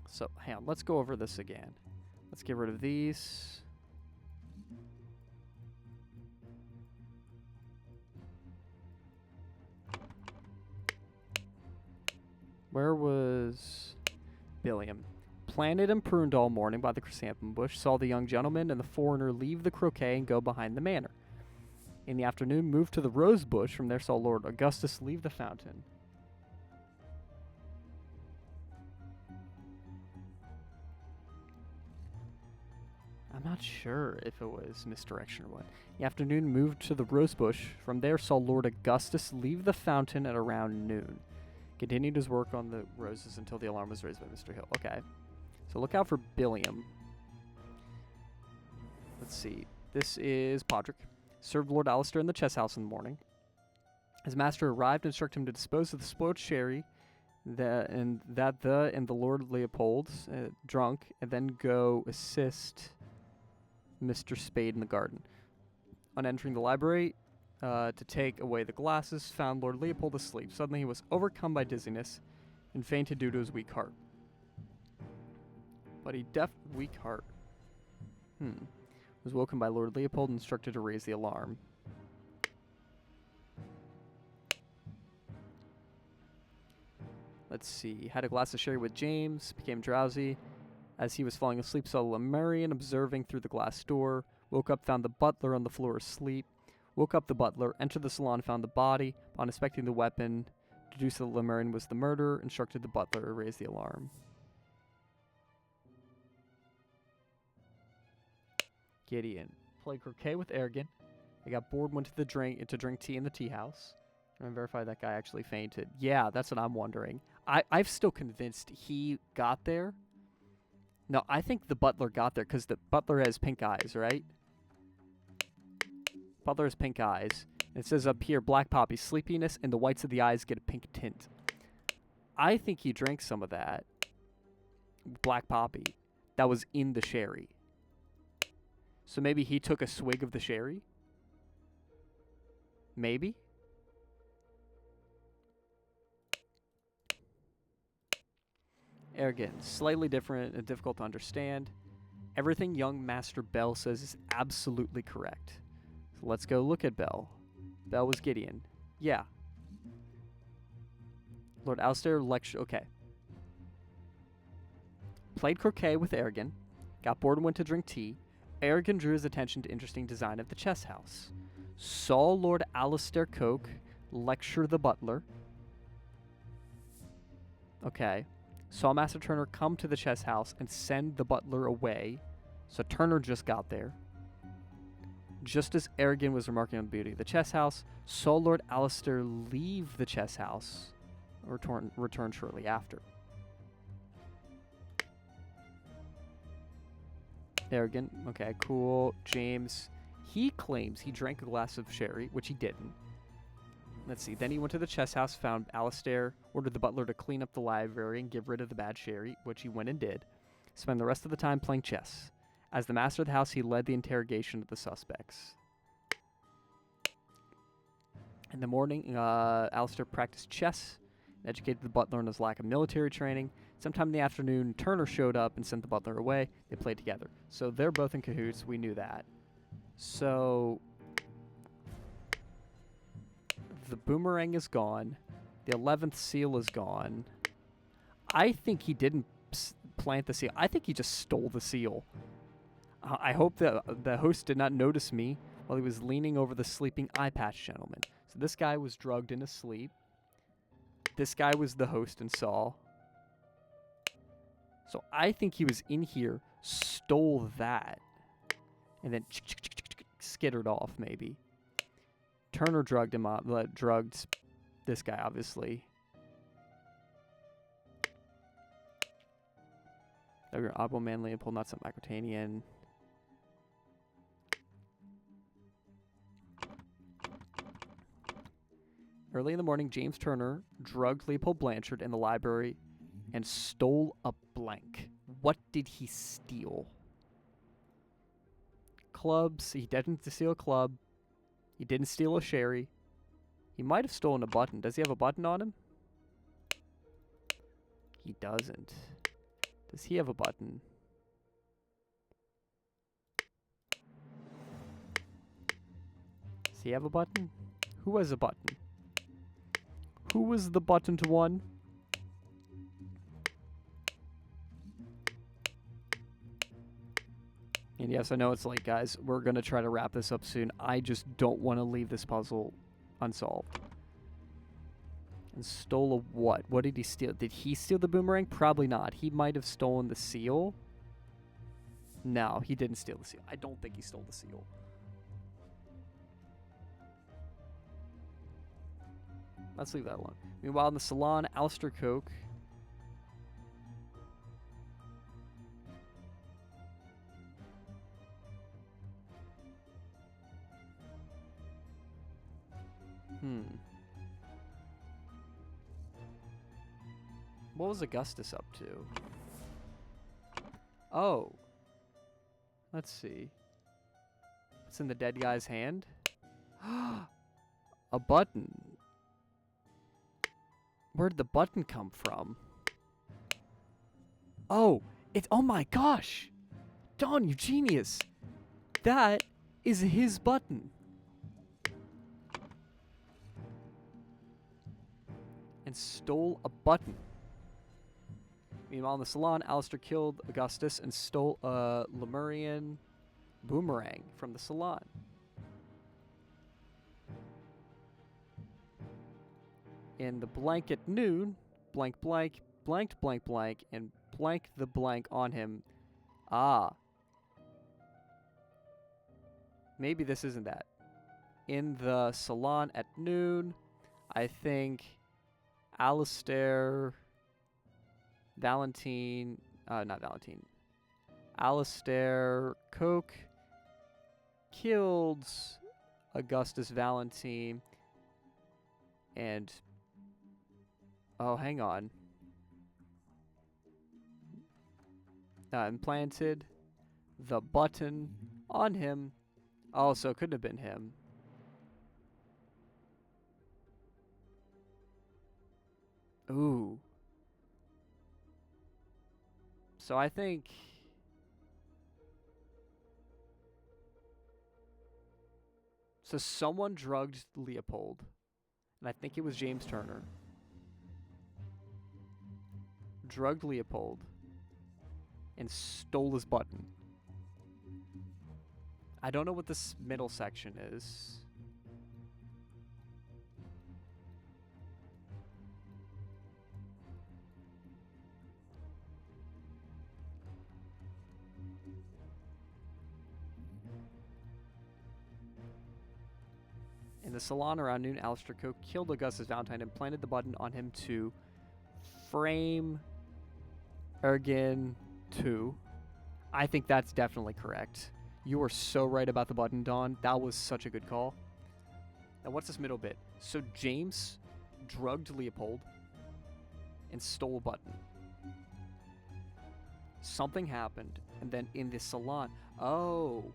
So, hang on. Let's go over this again. Let's get rid of these. Where was Billiam? Planted and pruned all morning by the chrysanthemum bush, saw the young gentleman and the foreigner leave the croquet and go behind the manor. In the afternoon, moved to the rose bush. From there, saw Lord Augustus leave the fountain. I'm not sure if it was misdirection or what. In the afternoon, moved to the rose bush. From there, saw Lord Augustus leave the fountain at around noon. Continued his work on the roses until the alarm was raised by Mr. Hill. Okay. So look out for Billiam. Let's see. This is Podrick. Served Lord Alistair in the chess house in the morning. His master arrived and instructed him to dispose of the spoiled sherry and the Lord Leopold's drunk, and then go assist Mr. Spade in the garden. On entering the library to take away the glasses, found Lord Leopold asleep. Suddenly he was overcome by dizziness and fainted due to his weak heart. But weak heart. Was woken by Lord Leopold and instructed to raise the alarm. Let's see. Had a glass of sherry with James. Became drowsy. As he was falling asleep, saw Lemurian observing through the glass door. Woke up, found the butler on the floor asleep. Woke up the butler, entered the salon, found the body. Upon inspecting the weapon, deduced that Lemurian was the murderer. Instructed the butler to raise the alarm. Gideon played croquet with Ergen. They got bored, went to drink tea in the tea house. And verify that guy actually fainted. Yeah, that's what I'm wondering. I'm still convinced he got there. No, I think the butler got there because the butler has pink eyes, right? Butler has pink eyes. It says up here, black poppy, sleepiness, and the whites of the eyes get a pink tint. I think he drank some of that black poppy that was in the sherry. So maybe he took a swig of the sherry? Maybe? Again, slightly different and difficult to understand. Everything young Master Bell says is absolutely correct. So let's go look at Bell. Bell was Gideon. Yeah. Lord Alistair lecture. Okay. Played croquet with Ergen. Got bored and went to drink tea. Ergen drew his attention to interesting design of the chess house. Saw Lord Alistair Coke lecture the butler. Okay. Saw Master Turner come to the chess house and send the butler away. So Turner just got there. Just as Aragon was remarking on the beauty of the chess house, saw Lord Alistair leave the chess house, return shortly after. Aragon, okay, cool. James, he claims he drank a glass of sherry, which he didn't. Let's see, then he went to the chess house, found Alistair, ordered the butler to clean up the library and get rid of the bad sherry, which he went and did. Spent the rest of the time playing chess. As the master of the house, he led the interrogation of the suspects. In the morning, Alistair practiced chess, educated the butler on his lack of military training. Sometime in the afternoon, Turner showed up and sent the butler away. They played together. So they're both in cahoots. We knew that. So the boomerang is gone. The 11th seal is gone. I think he didn't plant the seal. I think he just stole the seal. I hope that the host did not notice me while he was leaning over the sleeping eye patch gentleman. So this guy was drugged in his sleep. This guy was the host and saw. So I think he was in here, stole that, and then skittered off maybe. Turner drugged him up, drugged this guy obviously. Oddball Man, Leopold, not some Aquitanian. Early in the morning, James Turner drugged Leopold Blanchard in the library and stole a blank. What did he steal? Clubs. He didn't steal a club. He didn't steal a sherry. He might have stolen a button. Does he have a button on him? He doesn't. Does he have a button? Does he have a button? Who has a button? Who was the buttoned one? And yes, I know it's late, guys. We're going to try to wrap this up soon. I just don't want to leave this puzzle unsolved. And stole a what? What did he steal? Did he steal the boomerang? Probably not. He might have stolen the seal. No, he didn't steal the seal. I don't think he stole the seal. Let's leave that alone. Meanwhile, in the salon, Alistair Coke. What was Augustus up to? Oh. Let's see. What's in the dead guy's hand? A button. Where'd the button come from? Oh, it's, oh my gosh. Don, you genius. That is his button. And stole a button. Meanwhile, in the salon, Alistair killed Augustus and stole a Lemurian boomerang from the salon. In the blank at noon, blank blank, blanked blank blank, and blank the blank on him. Ah. Maybe this isn't that. In the salon at noon, I think Alistair... Valentine, not Valentine. Alistair Coke killed Augustus Valentine and, oh, hang on. Implanted the button on him. Oh, so it couldn't have been him. Ooh. So I think... So someone drugged Leopold. And I think it was James Turner. Drugged Leopold. And stole his button. I don't know what this middle section is. In the salon around noon, Alistair Coe killed Augustus Valentine and planted the button on him to frame Ergin 2. I think that's definitely correct. You were so right about the button, Dawn. That was such a good call. Now, what's this middle bit? So James drugged Leopold and stole a button. Something happened, and then in the salon... Oh...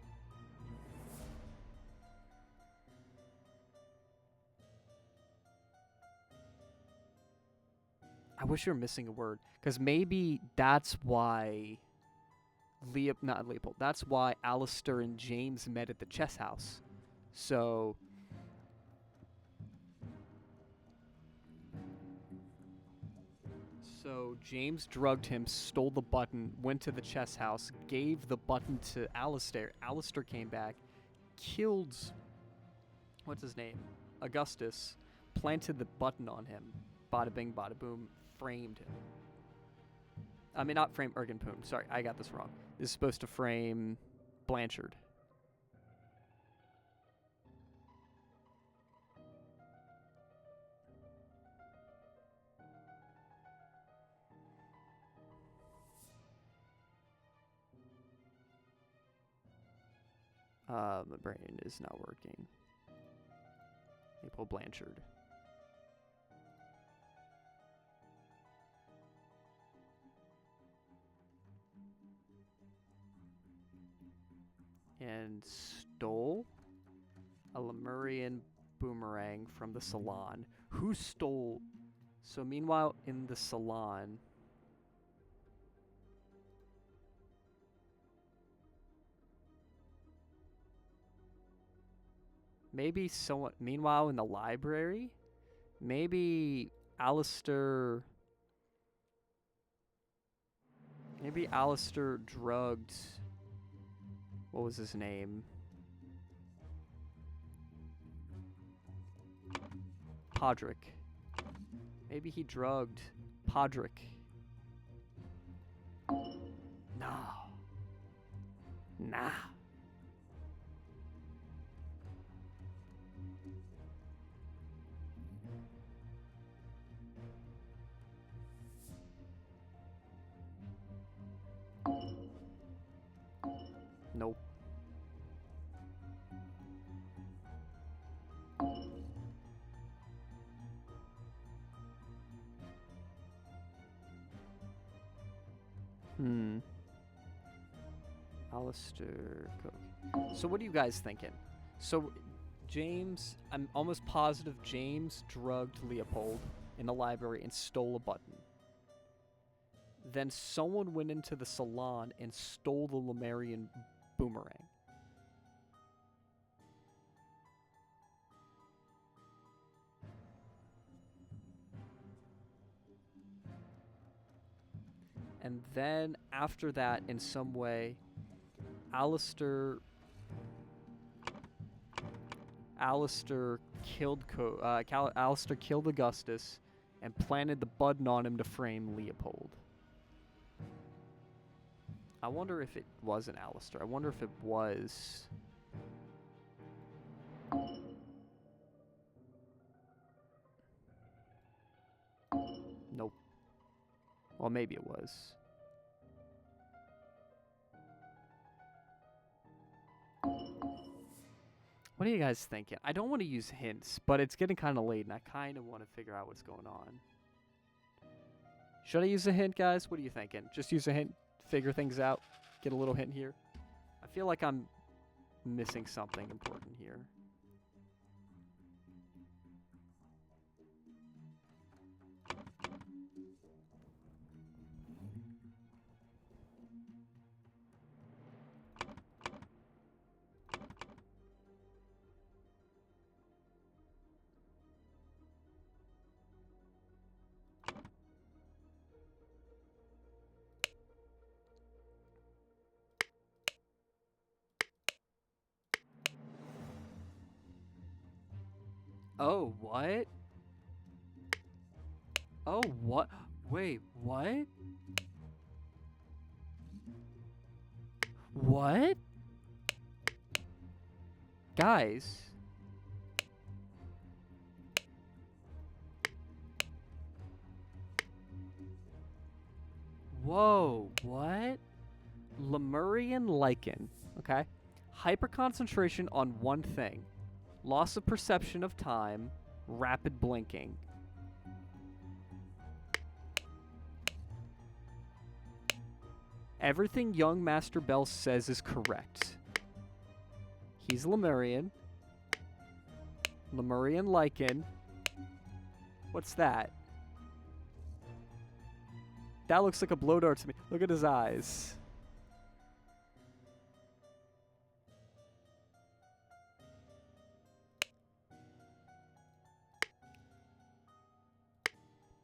I wish you were missing a word, because maybe that's why not Leopold. That's why Alistair and James met at the chess house. So James drugged him, stole the button, went to the chess house, gave the button to Alistair. Alistair came back, killed what's his name? Augustus, planted the button on him. Bada bing, bada boom. Framed him. I mean, not frame Ergen Poon. Sorry, I got this wrong. This is supposed to frame Blanchard. My brain is not working. Maple Blanchard. And stole a Lemurian boomerang from the salon. Who stole? So meanwhile, in the salon, maybe someone. Meanwhile, in the library, maybe Alistair. Maybe Alistair drugged. What was his name? Podrick. Maybe he drugged Podrick. No. Nah. Nope. Alistair Cook. So what are you guys thinking? So James, I'm almost positive James drugged Leopold in the library and stole a button. Then someone went into the salon and stole the Lemurian boomerang. And then after that, in some way, Alistair killed Alistair killed Augustus and planted the button on him to frame Leopold. I wonder if it wasn't Alistair. I wonder if it was... Nope. Well, maybe it was. What are you guys thinking? I don't want to use hints, but it's getting kind of late, and I kind of want to figure out what's going on. Should I use a hint, guys? What are you thinking? Just use a hint, figure things out, get a little hint here. I feel like I'm missing something important here. Oh, what? Oh, what? Wait, what? What? Guys? Whoa, what? Lemurian lichen, okay? Hyperconcentration on one thing. Loss of perception of time. Rapid blinking. Everything young Master Bell says is correct. He's Lemurian. Lemurian lichen. What's that? That looks like a blow dart to me. Look at his eyes.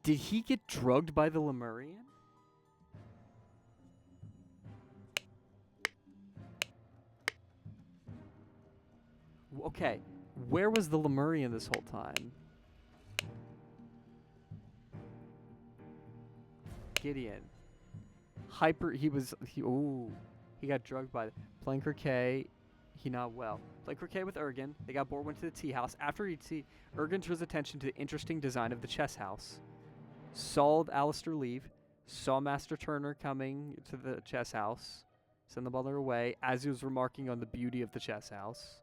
Did he get drugged by the Lemurian? Okay, where was the Lemurian this whole time? Gideon. He got drugged by playing croquet. He not well. Played croquet with Ergen. They got bored, went to the tea house. After Ergen drew his attention to the interesting design of the chess house. Saw Alistair leave. Saw Master Turner coming to the chess house. Send the butler away as he was remarking on the beauty of the chess house.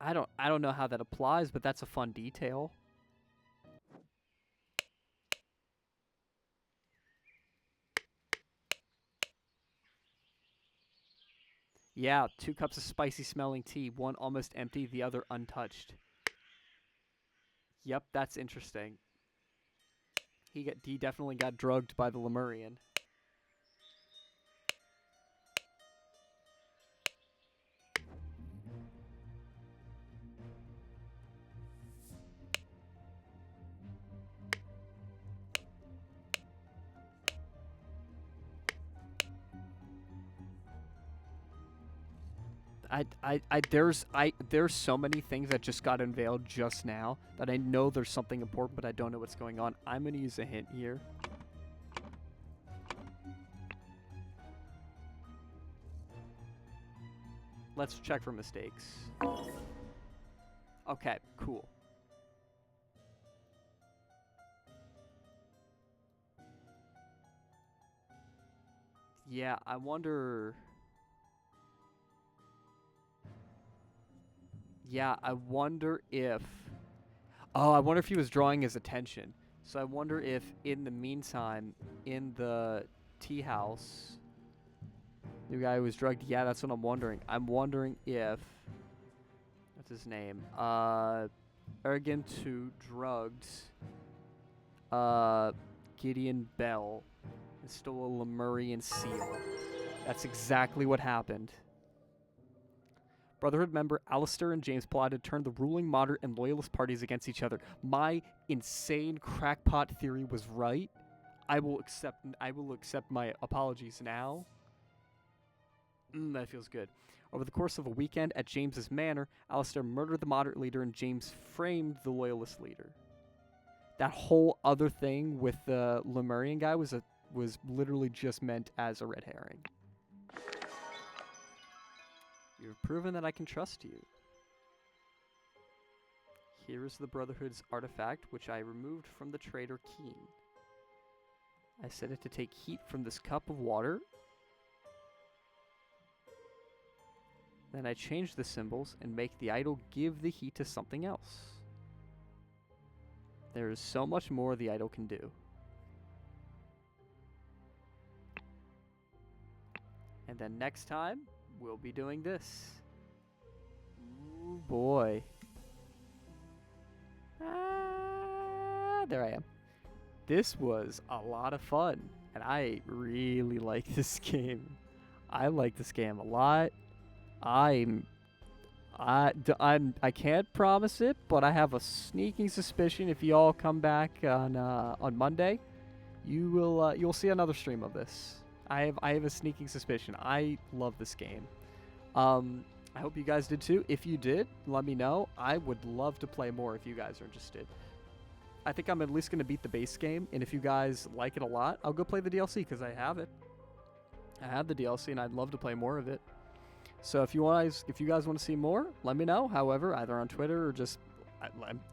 I don't know how that applies, but that's a fun detail. Yeah, 2 cups of spicy smelling tea, one almost empty, the other untouched. Yep, that's interesting. He definitely got drugged by the Lemurian. There's so many things that just got unveiled just now that I know there's something important, but I don't know what's going on. I'm gonna use a hint here. Let's check for mistakes. Okay, cool. Yeah, I wonder... Yeah, I wonder if... Oh, I wonder if he was drawing his attention. So I wonder if, in the meantime, in the tea house, the guy who was drugged... Yeah, that's what I'm wondering. I'm wondering if... What's his name? Ergen 2 drugged Gideon Bell and stole a Lemurian seal. That's exactly what happened. Brotherhood member Alistair and James plotted to turn the ruling moderate and loyalist parties against each other. My insane crackpot theory was right. I will accept my apologies now. That feels good. Over the course of a weekend at James's manor, Alistair murdered the moderate leader and James framed the loyalist leader. That whole other thing with the Lemurian guy was literally just meant as a red herring. You've proven that I can trust you. Here is the Brotherhood's artifact, which I removed from the traitor Keen. I set it to take heat from this cup of water. Then I change the symbols and make the idol give the heat to something else. There is so much more the idol can do. And then next time, we'll be doing this. Ooh, boy. There I am. This was a lot of fun, and I really like this game. I like this game a lot. I can't promise it, but I have a sneaking suspicion if you all come back on Monday, you'll see another stream of this. I have a sneaking suspicion. I love this game. I hope you guys did too. If you did, let me know. I would love to play more if you guys are interested. I think I'm at least going to beat the base game, and if you guys like it a lot, I'll go play the DLC because I have it. I have the DLC, and I'd love to play more of it. So if you guys want to see more, let me know. However, either on Twitter or just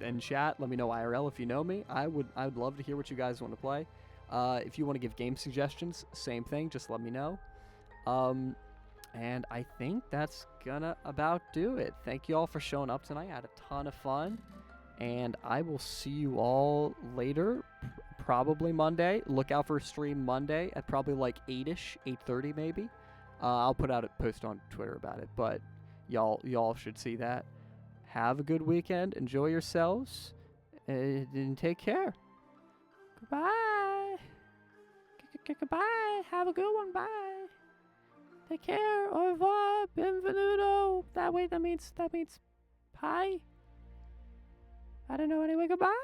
in chat, let me know IRL if you know me. I would love to hear what you guys want to play. If you want to give game suggestions, same thing. Just let me know. And I think that's gonna about do it. Thank you all for showing up tonight. I had a ton of fun. And I will see you all later, probably Monday. Look out for a stream Monday at probably like 8-ish, 8:30 maybe. I'll put out a post on Twitter about it, but y'all should see that. Have a good weekend. Enjoy yourselves. And take care. Goodbye. Goodbye. Have a good one. Bye. Take care. Au revoir. Benvenuto. That means pie. I don't know anyway. Goodbye.